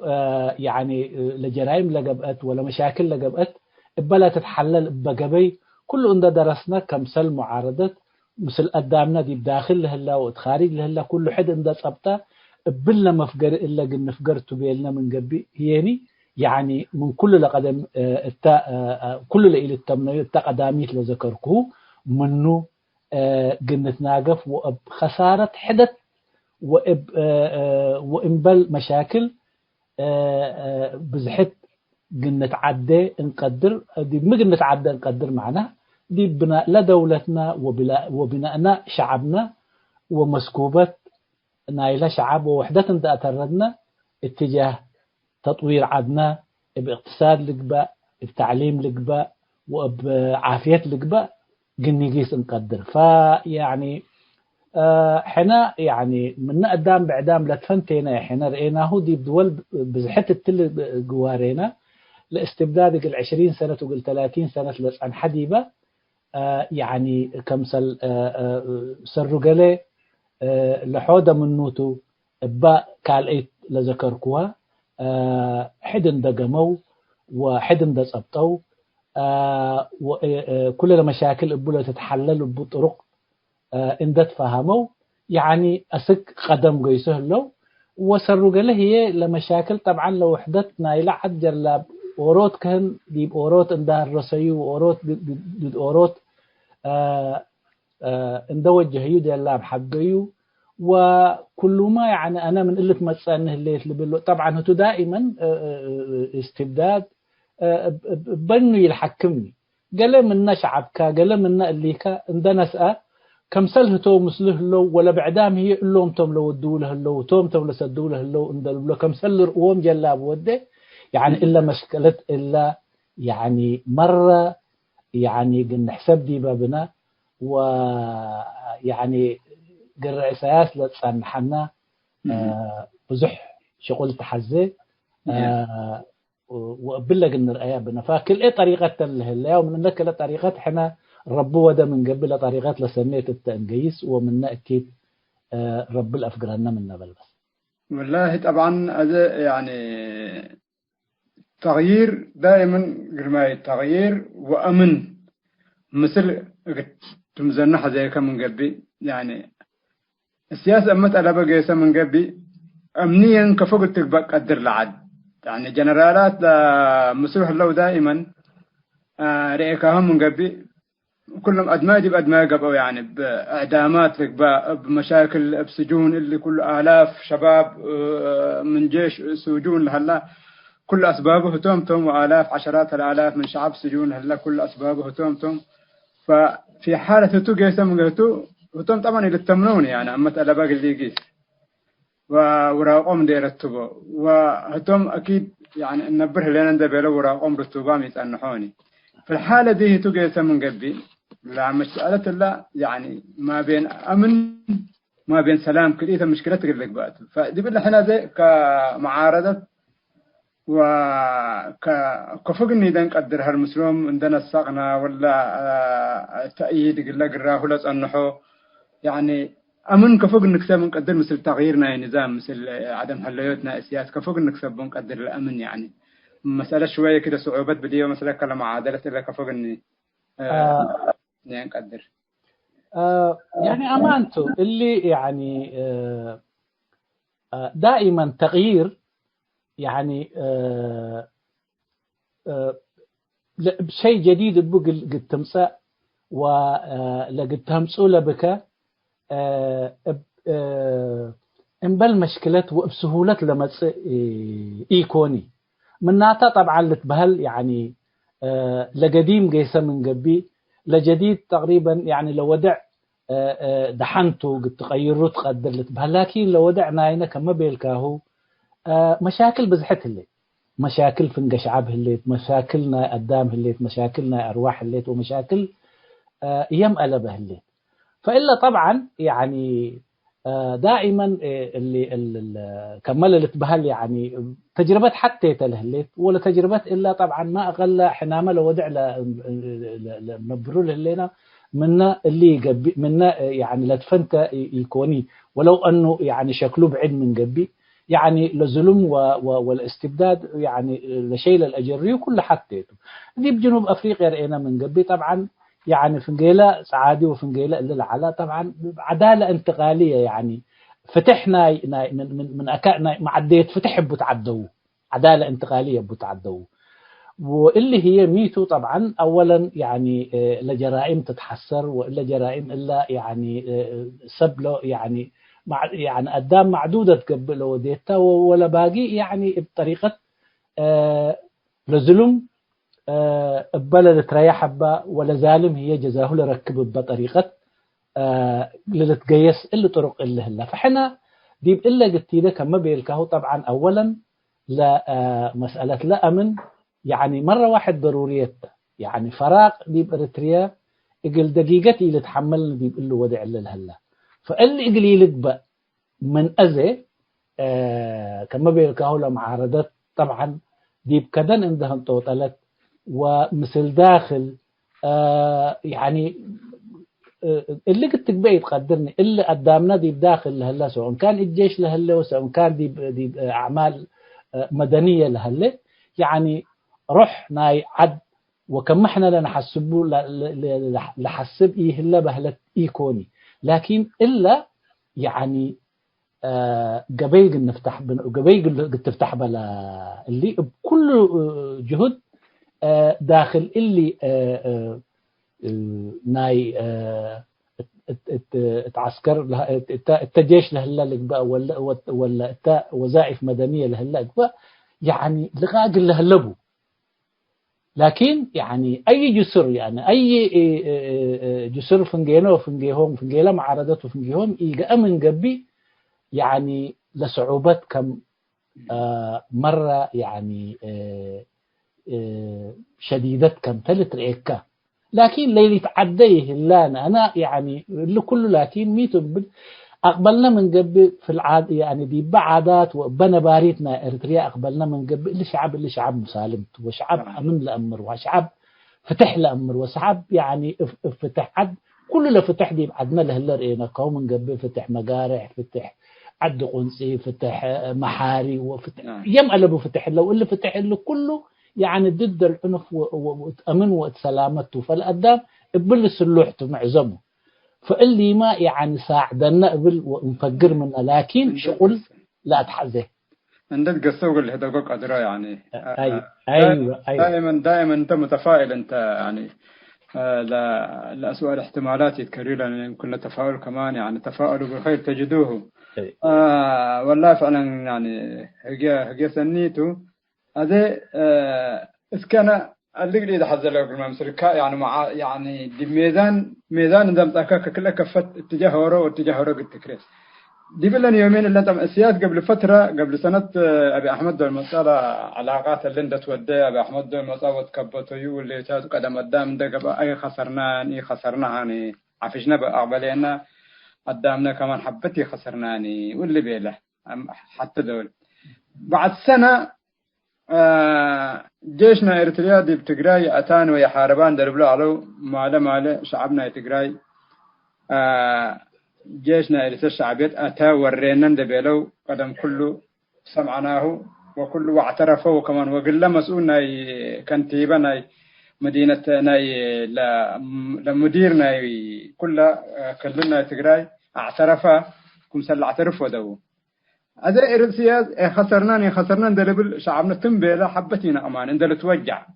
F: يعني لجرائم لقبت ولا مشاكل لقبت بلا تتحلل بقبي كل عند درسنا كمثل معارضة مثل قدامنا دي بداخل لهلا وخارج لهلا كل حد عند صبته بلا مفقر إلا قلنا فقرته بيلنا من قبي هيني يعني من كل لقدم كل ليلة التمنية التقداميت لذكركو منه قنت ناقف وبخسارة حدث وإنبل مشاكل بزحت قنت عدى نقدر دي ما قنت عدى نقدر معنا دي بناء لدولتنا وبناءنا شعبنا ومسكوبة نايلة شعب ووحدة تأتردنا اتجاه تطوير عدنا باقتصاد لقباء بتعليم لقباء وبعافية لقباء قنيقيس نقدر. فيعني حنا يعني من قدام بعدام لتفنتينا حنا رأيناه دي بدول بزحت التل جوارينا لاستبداد 20 سنة وقل 30 سنة لسعن حديبة يعني كمثل سرقلي لحودة من نوتو باء كالأيت لذكركوها حدن دقمو وحدن دسبطو وكل المشاكل بولا تتحلل بطرق إن تفهموا يعني أسك قدم قيسه له وسرق له هي لمشاكل طبعا لو وحدتنا إلى حد جلاب أوروت كان ديب أوروت عندها الرسيو وأوروت ديب أوروت اندوجه يدي اللاب حقيو وكل ما يعني أنا من قلة مسأنه اللي بلو طبعا هو دائما استبداد بنو يلحكمني قال من شعب كا قال من اللي كا عندنا سأ كم سله تو مسله له ولا بعدام هي لهم تم لو ودوا له له توم تم لسدوا له له اندل له كم سل رؤوم جلاب وده يعني إلا مشكلة إلا يعني مرة يعني قلنا حساب دي بابنا ويعني قرع سياس لتصنحنا بزح شغل تحزي وقبل قلنا الآية بنا فكل إيه طريقة اللي ومن إنك لطريقة إحنا ربوا ده من قبل طريقات لسنية التنقيس ومن أكيد رب الأفقرنا منا بس
E: والله طبعا هذا يعني تغيير دائما قرماي تغيير وأمن مثل تمزنح زي كم من قبل يعني السياسة أمت على بقيسة من قبل أمنيا كفوق تبقى قدر لعد يعني جنرالات مسروح له دائما رئيكهم من قبل كلهم أدماء بأدماء قبل يعني بإعدامات بمشاكل بسجون اللي كل آلاف شباب من جيش سجون لهلا كل أسبابه تومتم وآلاف عشرات الآلاف من شعب سجون هلا كل أسبابه تومتم ففي حالة تجيس من قلتو وتم طبعا يلتمنون يعني أمت على باقي اللي يجيس وراقم دير التبو وهتم أكيد يعني نبره لنا ندبله وراقم رتبام يتأنحوني في الحالة دي تجيس من قبل لا مسألة الله يعني ما بين أمن ما بين سلام كلية مشكلتك اللي قبات فدي بالله حنا زي كمعارضة وكفوق إني دان قدرها المسلم عندنا السقنا ولا تأييد قلا قراه ولا صنحه يعني أمن كفوق نكسب نقدر مثل تغييرنا نظام مثل عدم حليتنا السياسة كفوق نكسب نقدر الأمن يعني مسألة شوية كده صعوبات بدية مسألة كلام معادلة إلا كفوق إني نقدر
F: يعني أمانته اللي يعني دائما تغيير يعني بشيء جديد بقى قد تمسى ولقد تمسؤولة بك انبل مشكلات وبسهولة لما إيكوني من ناتا طبعا لتبهل يعني لقديم قيسة من قبي لجديد تقريبا يعني لو ودع دحنته قد تغيره تقدر لتبهل لكن لو ودعنا هنا كما بيلكاهو مشاكل بزحت الليت مشاكل في انقشعاب الليت مشاكلنا قدام الليت مشاكلنا أرواح الليت ومشاكل يمأل به الليت فإلا طبعا يعني دائما اللي كمل اللي تبهل يعني تجربة حتى تلهليت ولا تجربة إلا طبعا ما أقل حنامة لو ودع لمبرول اللينا منا اللي منا يعني لتفنت يكوني ولو أنه يعني شكله بعيد من قبي يعني لظلم والاستبداد يعني لشيء الأجري وكل حتىته دي بجنوب أفريقيا رأينا من قبل طبعا يعني فنجيلة سعادي وفنجيلة اللي العلا طبعا عدالة انتقالية يعني فتحنا من أكائنا معديت فتح بتعدوا عدالة انتقالية بتعدوا واللي هي ميتو طبعا أولا يعني لجرائم تتحسر وإلا جرائم إلا يعني سبله يعني قدام معدودة تقبل وديتها ولا باقي يعني بطريقة لظلم بلد تريح بها ولا ظالم هي جزاه لركب بطريقة لتقيس اللي طرق اللي هلا فحنا دي إلا قلت لك كما بيلكه طبعا أولا مسألة لا أمن يعني مرة واحد ضرورية يعني فراغ دي بإريتريا إقل دقيقتي اللي تحملنا دي بقول له ودع اللي هلا فاللي قليلك بقى من أذى كما بيلكاهو لمعارضات طبعا دي بكدن عندهم توطلت ومثل داخل يعني اللي قلت بقى تقدرني اللي قدامنا دي بداخل لهلا سواء كان الجيش لهلا وسواء كان دي أعمال مدنية لهلا يعني روح ناي عد وكم احنا لنحسبه لحسب إيه هلا بهلت إيكوني لكن إلا يعني قبيق نفتح قبيق تفتح بلا اللي بكل جهد داخل اللي ناي تعسكر التجيش لهلا بقى ولا وظائف مدنيه لهلا بقى يعني لغاق اللي هلبوا. لكن يعني اي جسر يعني اي جسر فنجينا وفنجيهم فنجيلا معارضات وفنجيهم يجا من قبي يعني لصعوبات كم مره يعني شديدة كم ثلاث رئيكا. لكن ليلة عديه اللان أنا يعني لكل لكن ميتوا أقبلنا من قبل في العاد يعني دي بعادات وبنا باريتنا إريتريا أقبلنا من قبل اللي شعب مسالمت وشعب أمن لأمر وشعب فتح لأمر وشعب يعني فتح عد كل اللي فتح دي عدنا له رئينا قوم من قبل فتح مقارع فتح عد قنصي فتح محاري وفتح يمقلبوا فتح لو اللي فتح له كله يعني ضد العنف وأمن وسلامته. فالقدام بلس اللوحته معزمه فاللي ما يعني ساعدنا قبل ونفجر منه لكن شغل لا تحزه
E: عندك قصة اللي هدقوك أدرى يعني
F: أيوة
E: دائما أنت متفائل أنت يعني لأسوأ الاحتمالات يتكرر لأن كنا تفاؤل كمان يعني تفاؤلوا بالخير تجدوه. والله فعلا يعني هجي سنيته هذا إسكان اللي قريد حزر له بالممسك يعني مع يعني دي ميدان إذا متأكد كله كفت اتجاه ورا واتجاه ورا قلت كريس دي بلن يومين اللي تم السياسة قبل فترة قبل سنة أبي أحمد المسألة علاقات اللي انت تودي أبي أحمد المسألة وتكبته واللي تاسو قدم قدام ده قبل أي خسرنا يعني عفشنا بأقبلنا قدامنا كمان حبتي خسرناني واللي بيله حتى دول بعد سنة جيشنا إريتريا دي بتجراي أتان ويحاربان دربلو علو ماله شعبنا تجراي جيشنا إريتريا الشعبيت أتا ورينا دبلو قدم كله سمعناه وكله واعترفه وكمان وقل مسؤولنا كنتيبة ناي مدينة ناي لمديرنا كلنا تجراي اعترفه كم سل اعترفوا دو هذا إرسياز خسرنا دلبل شعبنا تم بيلا حبتنا أمان إن توجع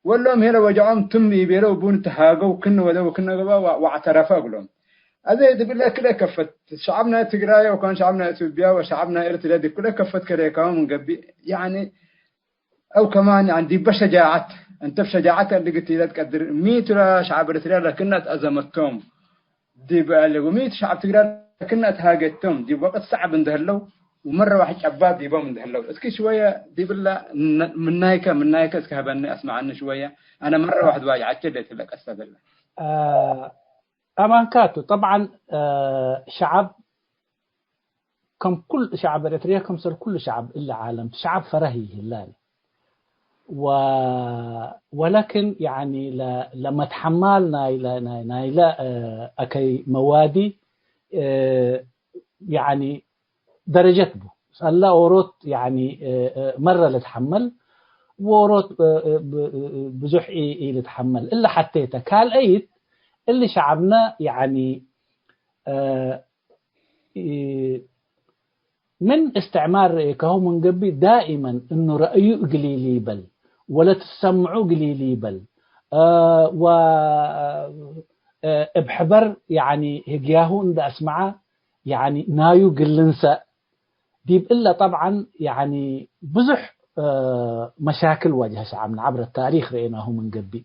E: ولهم هلا وجعهم تم بيلا وبون تهاجوا وكنا قبا واعترفوا قلهم هذا دبل كله كفت شعبنا تجراي وكان شعبنا إثيوبيا وشعبنا إرتريا دي كله كفت كده كمان من قبل يعني أو كمان عندي بشجاعة أنت بشجاعتك اللي قلت لي تقدر 100 شعب إرتريا لكنت أزمتهم دي بقى اللي 100 شعب تجراي لكنت هاجتهم دي وقت صعب ندهلو ومرة واحد شباب دي بام ندهلو اسكي شوية دي بالله من نايكة اسكهبني أسمع عنه شوية أنا مرة واحد واجع عجلت لك أستاذ الله
F: أمان كاتو طبعا شعب كم كل شعب إريتريا كم صار كل شعب إلا عالم شعب فرهي هلال ولكن يعني لما تحملنا إلى أكي موادي يعني درجة بو صار لا أوروت يعني مرة لتحمل وأوروت بزح لتحمل إلا حتىته كال أيد اللي شعبنا يعني من استعمار كهو من قبل دائما إنه رأيه قليلي بل ولا تسمعوا قليلي بل و بحبر يعني هجياهو إن أسمعه يعني نايو قلنسا ديب إلا طبعا يعني بزح مشاكل واجه شعبنا عبر التاريخ رأيناه من قبل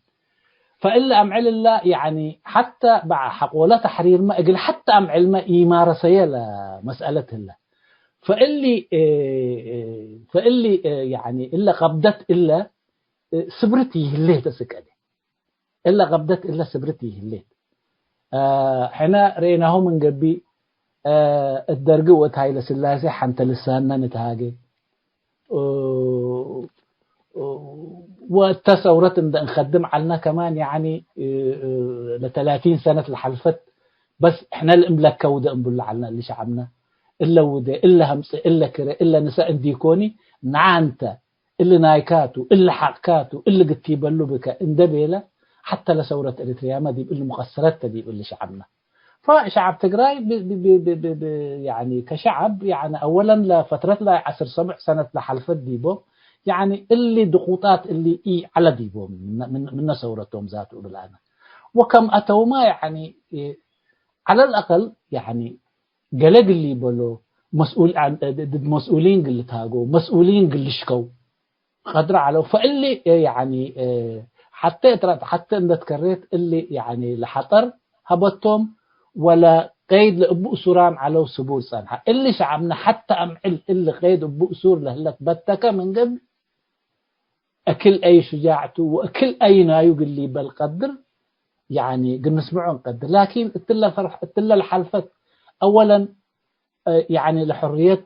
F: فإلا أمعل الله يعني حتى بعد حق ولا تحرير ما أقل حتى أمعل ما يمارسيه لمسألة الله فإلي يعني إلا قبضت إلا سبرتي اللي تسكني إلا قبضت إلا سبرتي اللي حنا رأيناه من قبل الدرجة وتهاي لسلاسة حنت لساننا نتهاجي والتصورات إن نخدم علنا كمان يعني ل30 سنة الحلفت بس إحنا الإملاك كودة نقول علنا اللي شعبنا إلا وده إلا همس إلا كره إلا نساء ديكوني نعنته إلا نايكاتو إلا حقاتو إلا قتيبلو بك إندبيلة حتى لثورة إريتريا ما دي اللي مقصرات دي اللي شعبنا فشعب تجراي يعني كشعب يعني أولا لفترة لا 10 سبع سنة لحلفت ديبو يعني اللي ضغوطات اللي على ديبو من ثورتهم ذاته بالآن وكم أتوا ما يعني على الأقل يعني قلق اللي بلو مسؤول عن مسؤولين قل تاجو مسؤولين قل شكو قدر على فاللي يعني حتى إن تكررت اللي يعني لحطر هبطهم ولا قيد لأبو أسران على سبول صنحة اللي شعبنا حتى أمعل اللي قيد أبو أسور لهلك بتك من قبل أكل أي شجاعته وأكل أي نايو اللي بالقدر يعني قد نسمعون قدر لكن اتلا فرح اتلا الحلفت أولا يعني لحرية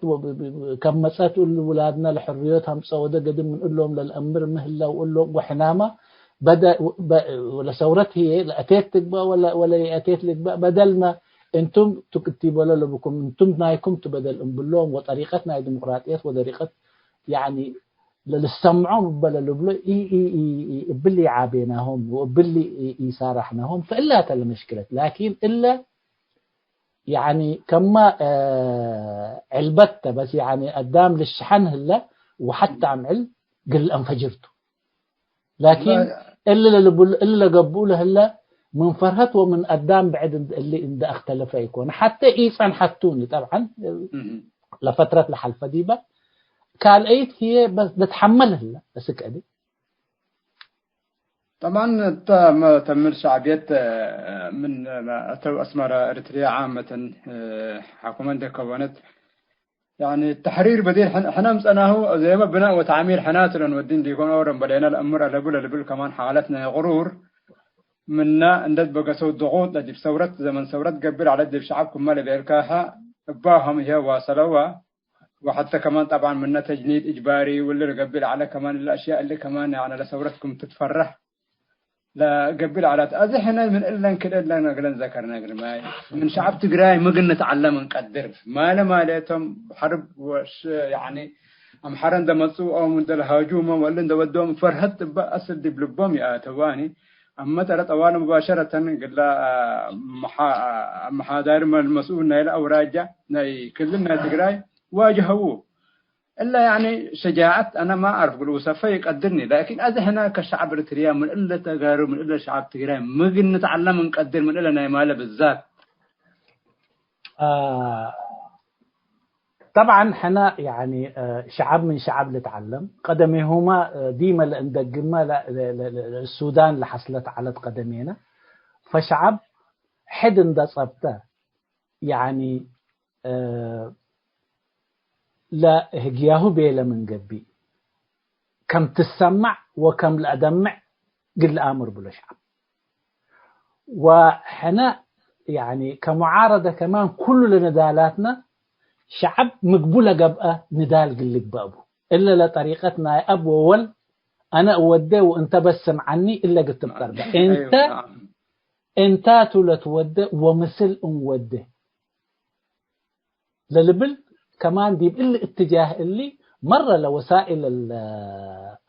F: كم مسات ولادنا لحريتهم صودا قدم نقول لهم للأمر مهلا وقول لهم وحنامة بدأ ولا ثورته هي أتيت تقبى ولا أتيت لك بدل ما أنتم تكتبوا ولا بكم أنتم نايكم تبدل أمبلهم وطريقتنا ديمقراطية وطريقة يعني للسمعهم بلا لبلو باللي عابيناهم وباللي يسارحناهم فإلا تل مشكلة لكن إلا يعني كما علبت بس يعني قدام للشحن هلا وحتى عمل قل انفجرته لكن اللي قبوله هلا من فرهت ومن قدام بعد اللي إن اختلف يكون حتى إيسان حتوني طبعا لفترة لحلفة ديبة قال أيت هي بس نتحمل هلا بس كده
E: طبعا ما تم شعبية من ما أتوا أسمار إريتريا عامة حكومة كونت يعني التحرير بديل حنا مسأناه زي ما بناء وتعمير حناتنا والدين يكون أورم بلينا الأمر اللي كمان حالتنا غرور منا ندب بقى سود ضغوط لدي بثورة زمن ثورة قبل على دي شعبكم مال بيركاها باهم هي واصلوا وحتى كمان طبعا منا تجنيد إجباري واللي قبل على كمان الأشياء اللي كمان يعني لثورتكم تتفرح لا قبل على أزحنا من إلا كده إلا نقلن ذكرنا قرماي من شعب تجراي ما قلنا نتعلم نقدر ما ليتهم حرب وش يعني أم حرن دمسوا أو من الهجوم ولا دودهم فرهت بأصل دي بلبهم يا تواني أما ترى طوال مباشرة قل محاضر من المسؤول نايل أو راجع ناي كلنا تجراي واجهوه إلا يعني شجاعة أنا ما أعرف قل وسوف يقدرني لكن إذا هنا كشعب إريتريا من إلا تجارب من إلا شعب تجراي ما قلنا نتعلم نقدر من إلا نايماله بالذات
F: طبعا حنا يعني شعب من شعب نتعلم قدميهما ديما لندقما السودان لحصلت على قدمينا فشعب حد صبته يعني لا هجياه بيلا من قبي كم تسمع وكم لأدمع قل أمر بلا شعب وحنا يعني كمعارضة كمان كل ندالاتنا شعب مقبولة قبقى ندال قل لك بابو إلا لطريقتنا أب وول أنا أودي وإنت بسم عني إلا قلت بقربة إنت تولى تودي ومثل أودي للبل كمان دي بالاتجاه اللي مرة لوسائل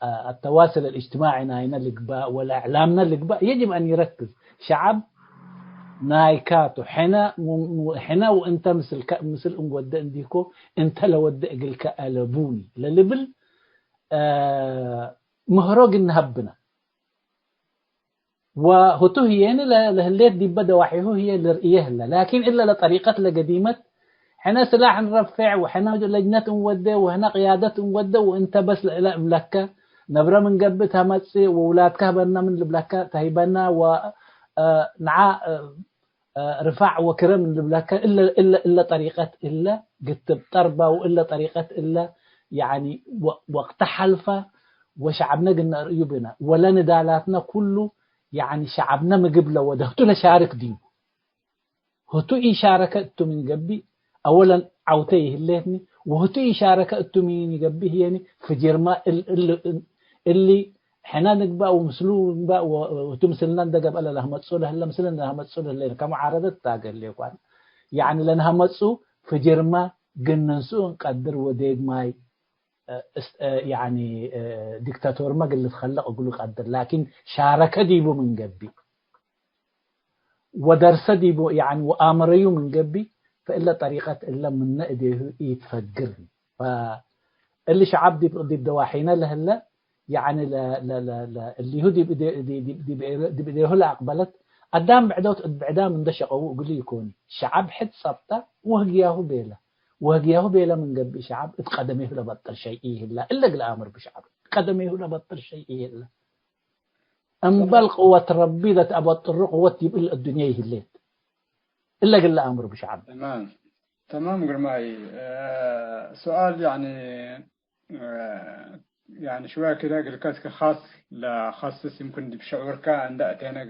F: التواصل الاجتماعي ناينا لقباء ولا إعلامنا لقباء يجب أن يركز شعب نايكاتو حنا وانت مثل ود انديكو انت لو ود اقلك ألبوني للبل مهروق النهبنا وهتو هيين لهليت دي بدا وحيه هي لرئيه لكن إلا لطريقة لقديمة حنا سلاح نرفع وحنا لجنة وده وهنا قيادة وده وانت بس لا ملكة نبرة من قبتها متسي وولادك بنا من البلكة تهيبنا ونعا رفع وكرم من البلكة إلا طريقة إلا قد بطربة وإلا طريقة إلا يعني وقت حلفة وشعبنا قلنا رأيبنا ولا ندالاتنا كله يعني شعبنا مقبله وده هتو لشارك ديو هتو شاركته من قبي أولا عوتيه اللهني وهتو شاركته من قبي يعني في جرما اللي حنا نقبأ ومسلو نقبأ وتمثلنا ندقب ألا لها متصوله هلا مثلنا لها متصوله اللي كما عرضت تاقل لي قوان يعني لنها متصو في جرما قلنا نسو نقدر وديق ماي يعني ديكتاتور ما قل تخلق أقول قدر لكن شارك ديبو من قبي ودرس دي يعني وآمريو من قبي فإلا طريقة إلا من نقدي يتفكرني فاللي شعب دي بدواحينا لهلا يعني لا اللي هو دي بدي هلا أقبلت قدام بعدام من دشقه وقول لي يكون شعب حد صبته وهجياه بيلا من قبل شعب اتقدمه لا بطل شيء إلا الأمر بشعب قدمه لا بطل شيء إلا أنبل قوة ربي ذات أبطل قوة يبقى الدنيا هليت إلا الأمر بشعب.
E: تمام قرماي. سؤال يعني شوية كده قلت خاص لا خاص يمكن بشعور كان دأتينا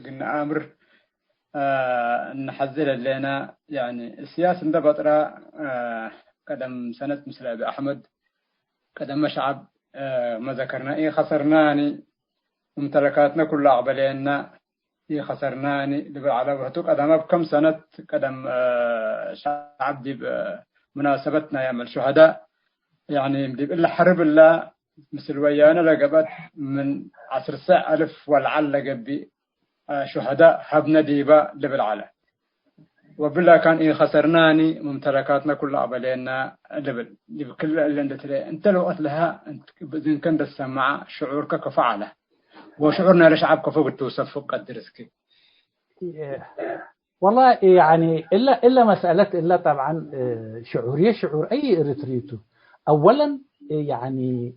E: قلنا أمر نحذر لنا يعني السياسة ده بطرة قدم سنة مثل أبي أحمد قدم شعب ما ذكرنا إيه خسرناني ممتلكاتنا كلها عبالينا إيه خسرناني اللي على وهتوك قدم بكم سنة قدم شعب دي بمناسبتنا يعمل شهداء يعني بيقول حرب الله مثل ويانا لقبت من 10,000 والعل لقبي شهداء هبنا ديبا لبالعلا وبالله كان إيه خسرناني ممتلكاتنا كلها عبالينا لبل كل اللي انت لو قتلها إذن كنت السماعة شعورك كفعله وشعورنا لشعب كفوق توصف قدرسك
F: والله يعني إلا مسألة إلا طبعا شعور أي إريتريتو أولا يعني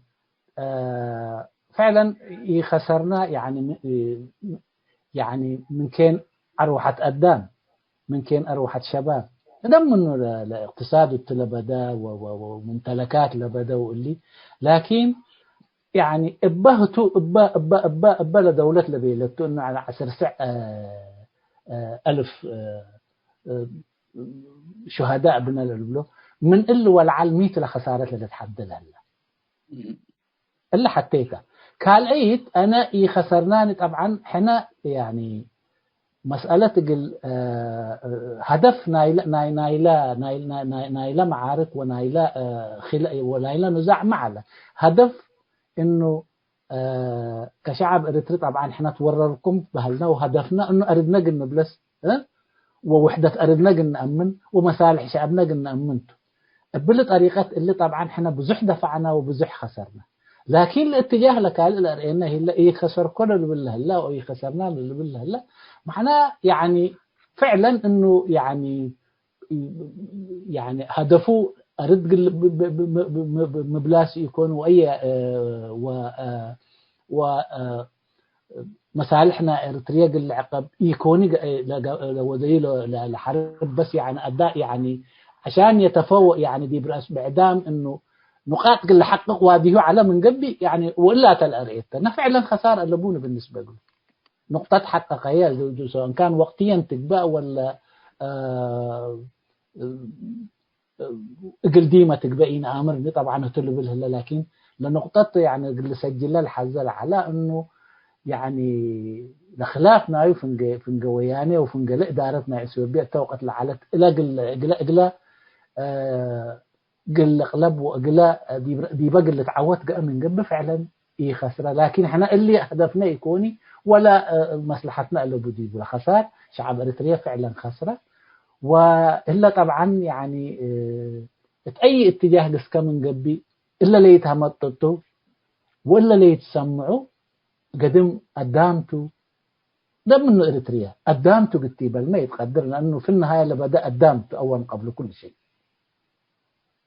F: فعلا خسرنا يعني من كان أروحة قدام من كان أروحة شباب دم منه الاقتصاد التلبدا وممتلكات لبدا واللي لكن يعني أبه لدولة لبيلته إنه على 10,000 شهداء بنا للبلو من إلا والعلمية لخسارة اللي تحدد هلا إلا حتيتها كالعيد أنا خسرناني طبعا حنا يعني مسألة هدف نايلة معارك ونايلة نزاع معنا هدف إنه كشعب إريتري طبعا حنا تورركم بهلنا وهدفنا إنه أردنا قلنا بلس ووحدة أردنا قلنا أمن ومصالح شعبنا قلنا أمنته بالطريقة اللي طبعا حنا بزح دفعنا وبزح خسرنا لكن الاتجاه لكال الأرئينا هي اللي خسر كل اللي بالله لا وإيه خسرنا اللي بالله لا معناه يعني فعلا إنه يعني هدفه أرد مبلاس يكون وأي مصالحنا إريتريا قل عقب يكوني لوديله لحرب بس يعني أداء يعني عشان يتفوق يعني دي برأس بعدام إنه نقاط قل حقق واديه على من قبل يعني وإلا تلأريت أنا فعلا خسارة لبونه بالنسبة له نقطة حققية سواء كان وقتيا تقبأ ولا قل ديما تقبئين آمر طبعا هتلو بالهلا لكن لنقطة يعني اللي سجلها الحزل على إنه يعني لخلافنا في قويانه وفي إدارتنا إثيوبيا توقت لعلت إلى قل قلب وقل دي بقى اللي تعودت من قبل فعلا خسرة لكن احنا اللي هدفنا يكوني ولا مصلحتنا اللي بدي ولا خسار شعب إريتريا فعلا خسرة وإلا طبعا يعني أي اتجاه قسكا من قبل إلا اللي يتهمططوا وإلا اللي يتسمعوا قدم قدامته ده منه إريتريا قدامته قتيبل ما يتقدر لأنه في النهاية اللي بدأ قدامته أولا قبل كل شيء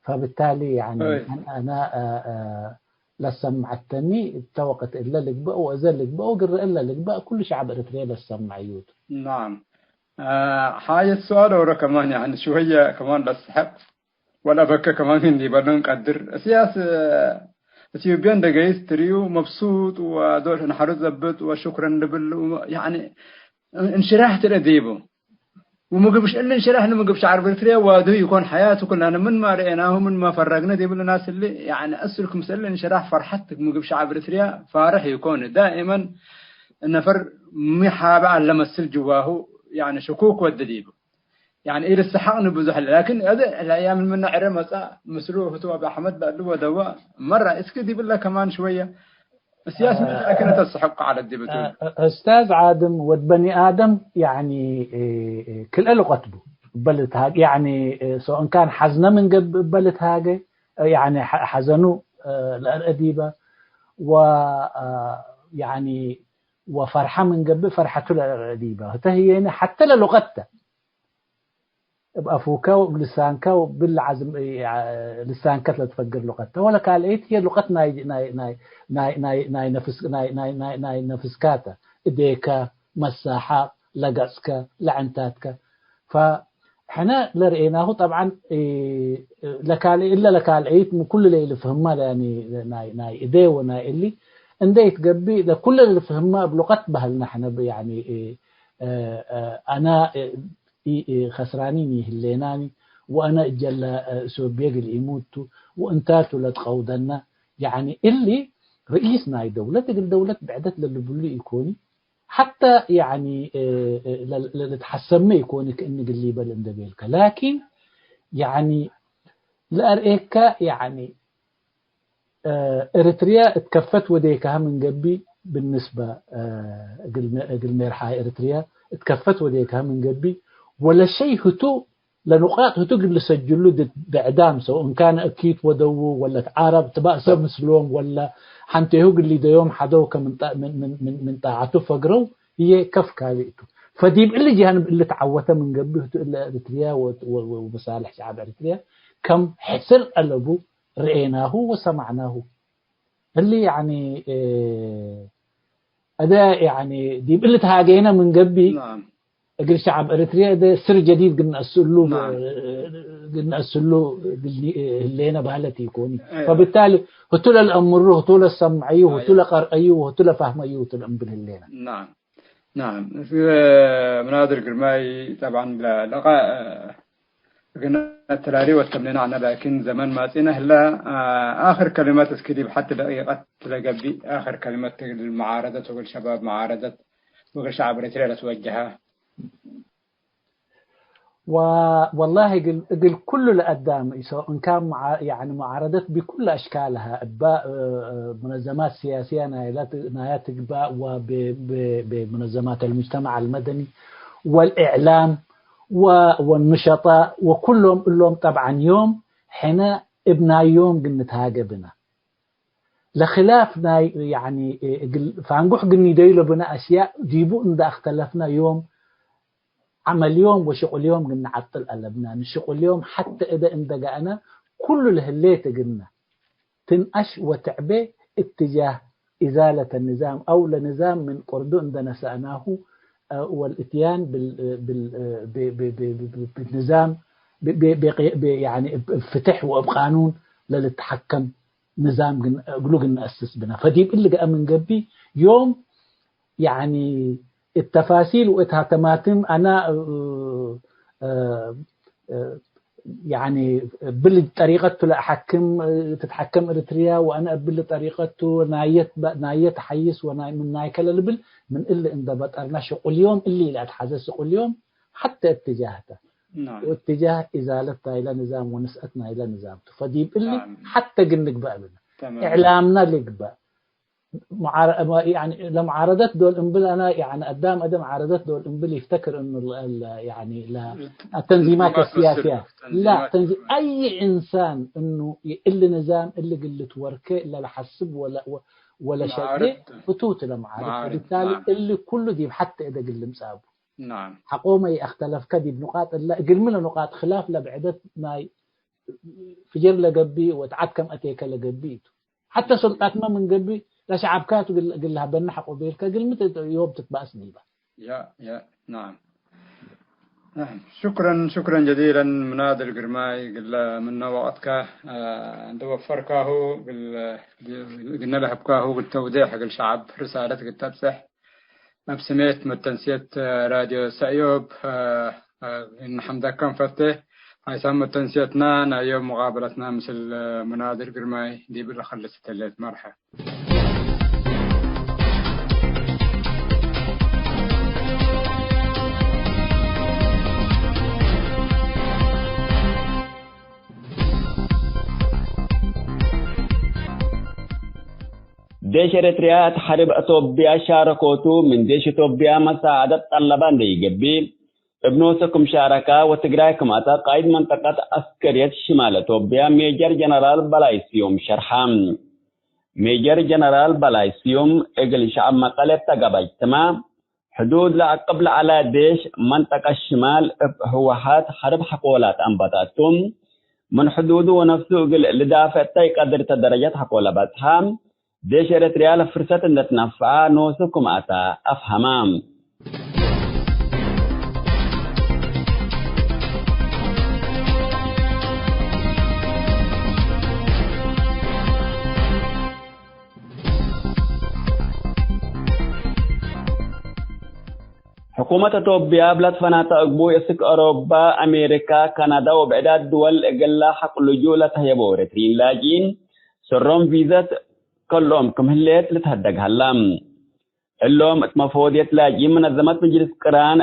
F: فبالتالي يعني أنا لسمع التاني توقت إلا لك بقى وأزال لك بقى وقرر إلا لك بقى كل شعب إريتريا لسمع يود
E: نعم. حاجة السؤال ورا كمان يعني شوية كمان للسحب ولا بكى كمان إني بدون قدر سياسة إثيوبيان دقيس تريو مبسوط ودول نحرز زبط وشكرا لبل يعني انشراح ترديبه ومقبش إلا انشراح مقبش عرب إريتريا وده يكون حياته كلنا من ما رأيناه من ما فرقنا دي بالناس اللي يعني أسركم سأل انشراح فرحتك مقبش عرب إريتريا فارح يكون دائما النفر محابة على مسل جواه يعني شكوك والدديبه يعني إيه السحاق بزحل لكن هذا الأيام من عرم مسروه هو أبي أحمد بقلوه دواء مرة إسكدي بالله كمان شوية السياسة لكنها تستحق على الدبتون.
F: أستاذ عادم والبني آدم يعني كل له قطبه بلت هاج يعني سواء كان حزنة من قبل بلت هاجة يعني حزنوا الأديبة ويعني وفرحة من قبل فرحته الأديبة هي حتى للغتها بأفوكا وبلسانكا وبالعزم لسانكا تفكر لغتها ولا كاليت هي لغتنا ناي نفسكاتا إديكا مساحة لقسكا لعنتاتكا فحنا لرئيناه طبعا لكالي إلا لكاليت من كل اللي فهمها يعني ناي إدي وناي اللي انديت قبي لكل اللي فهمها بلغت بهلنا احنا يعني أنا خسرانيني هليناني وأنا إجل سوبيق الإيموتو وإنتاتو لتقودنا يعني اللي رئيسنا الدولة الدولة بعدت للبولي يكوني حتى يعني لتحسن ما يكوني كأني قليبا لندبيلك لكن يعني لأرئيك يعني إريتريا اتكفت وديكها من قبي بالنسبة قل ميرحاي إريتريا اتكفت وديكها من قبي ولا شيء هتو لنقاط هتو قبل سجلوا بإعدام سواء كان أكيد ودو ولا تعارب تبأس مسلوم ولا حنته هو اللي ديوم حدوك من طاعته فقروا هي كف كاليته فديب اللي جهنم اللي تعوته من قبل هتو إلا إريتريا ومصالح شعب إريتريا كم حسر قلبه رأيناه وسمعناه اللي يعني أداء يعني ديب اللي تهاجينا من قبل
E: نعم
F: أقول شعب إريتريا ده سر جديد قلنا أسلوه قلنا أسلوه اللي أنا بهالتي يكوني فبالتالي هتول الأمر هتول السمعي وهتول قرأي وهتول فهمي وهتول أمبل اللينا
E: نعم في مناظر قرماي طبعا لقاء قلنا التلاري والتمنين عنا لكن زمان ما تينه لا آخر كلمات اسكديب حتى لقبي آخر كلمات المعارضة تقول شباب معارضة وقال شعب إريتريا توجهها
F: والله قل كل اللي سواء كان يعني معارضة بكل أشكالها إباء منظمات سياسية نهايات إباء وبمنظمات المجتمع المدني والإعلام والنشطاء وكلهم لهم طبعا يوم حين ابنا يوم قلنا تهاجبنا لخلافنا يعني فعنقح قلنا ديلو بنا أشياء جيبوا إن اختلفنا يوم عمل يوم وشغل يوم قلنا عطل قلبنا نشغل يوم حتى إذا اندقأنا كل الهليت قلنا تنقش وتعبي اتجاه إزالة النظام أو لنظام من قردون ده نسأناه والاتيان بالنظام يعني بفتح وبقانون للتحكم نظام قلوق نأسس بنا فدي اللي جاء من قبي يوم يعني التفاصيل وإتها تماتم أنا يعني بالطريقة لأحكم تتحكم إريتريا وأنا بالطريقة ناية تحيس ومن ناي كلا لبل من اللي انضبط أرنا شغل اليوم اللي لا تحزس شغل اليوم حتى اتجاهته واتجاه إزالتنا إلى نظام ونسأتنا إلى نظام فديب اللي حتى قلنك بقى إعلامنا لك بقى يعني لمعارضة دول إنبل أنا يعني قدام معارضة دول إنبل يفتكر إنه يعني لا التنظيمات السياسية لا تنظيم أي إنسان إنه اللي نظام اللي قلت وركه إلا لحسب ولا شيء فتوت لمعارضة بالتالي اللي كله دي حتى إذا قل مسابه
E: نعم
F: حقومة يختلف كذي بنقاط لا قل من نقاط خلاف لبعدت ما فجر لقبي وتعد أتيك لقبيته حتى سلطات ما من قبي لا شعب كاتو قل لها بنحق وبيلك قل متى يوم تتبأسني بقى
E: يا نعم شكرا جزيلا مناضل قرماي قل منا وقتك توفركاه قلنا له بكاه بالتوضيح قل شعب رسالتك التبسح نفسميت متنسيت راديو سأيوب إن حمدك كان فتح هيسمى تنسيتنا يوم مقابلتنا مثل مناظر قرماي دي بالخلصة الليل مرحبا.
B: ديش إريتريا تحارب أثيوبيا شاركوتو من ديش إثيوبيا مساعدة طلبان يقبي ابنوسكم شاركة وتقراي كماتا قائد منطقة عسكرية شمال إثيوبيا ميجر جنرال بلايسيوم شرحام ميجر جنرال بلايسيوم إجل شعب مقالة تقبجتما حدود لا قبل على ديش منطقة الشمال هوحات حرب حقولات أنباتاتهم من حدوده ونفسه لدافع تاي قدر درجات حقولاتها ديش إريتريا لفرصة نتنفع نوسكم أتا أفهمام حكومة إثيوبيا بلاد فناتا أقبو يسك أوروبا أمريكا كندا وبعداد دول إقلا حق لجولة هيبو إريتريين لاجين سرهم فيزات كلهم كمهليت لتهدق هلام اللهم اتمفوديت لاجين منظمات مجلس قران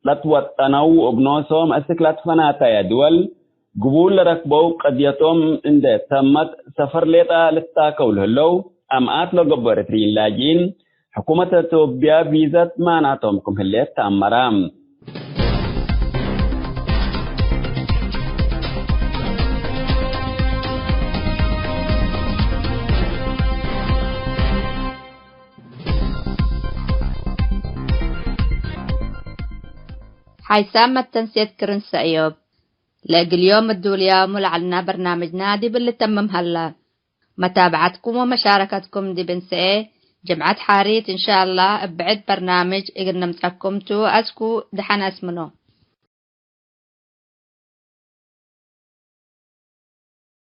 B: لتوطنوا وبنوسهم أسك فناتا يا دول قبول ركبو قديتهم عند تمت سفر ليتا لتاكول هلو أمآت لو قبو إريتريين لاجين حكومة إثيوبيا فيزات معناتهم كمهليت تأمرام
A: حيسام التنسيق كرنس أيوب لاقي اليوم الدولية ملعلنا برنامج نادي باللي تمم هلا متابعتكم ومشاركتكم دي بنسئ جمعة حاريت إن شاء الله بعد برنامج إقرنا متركمتو أسكو دحنا اسمنو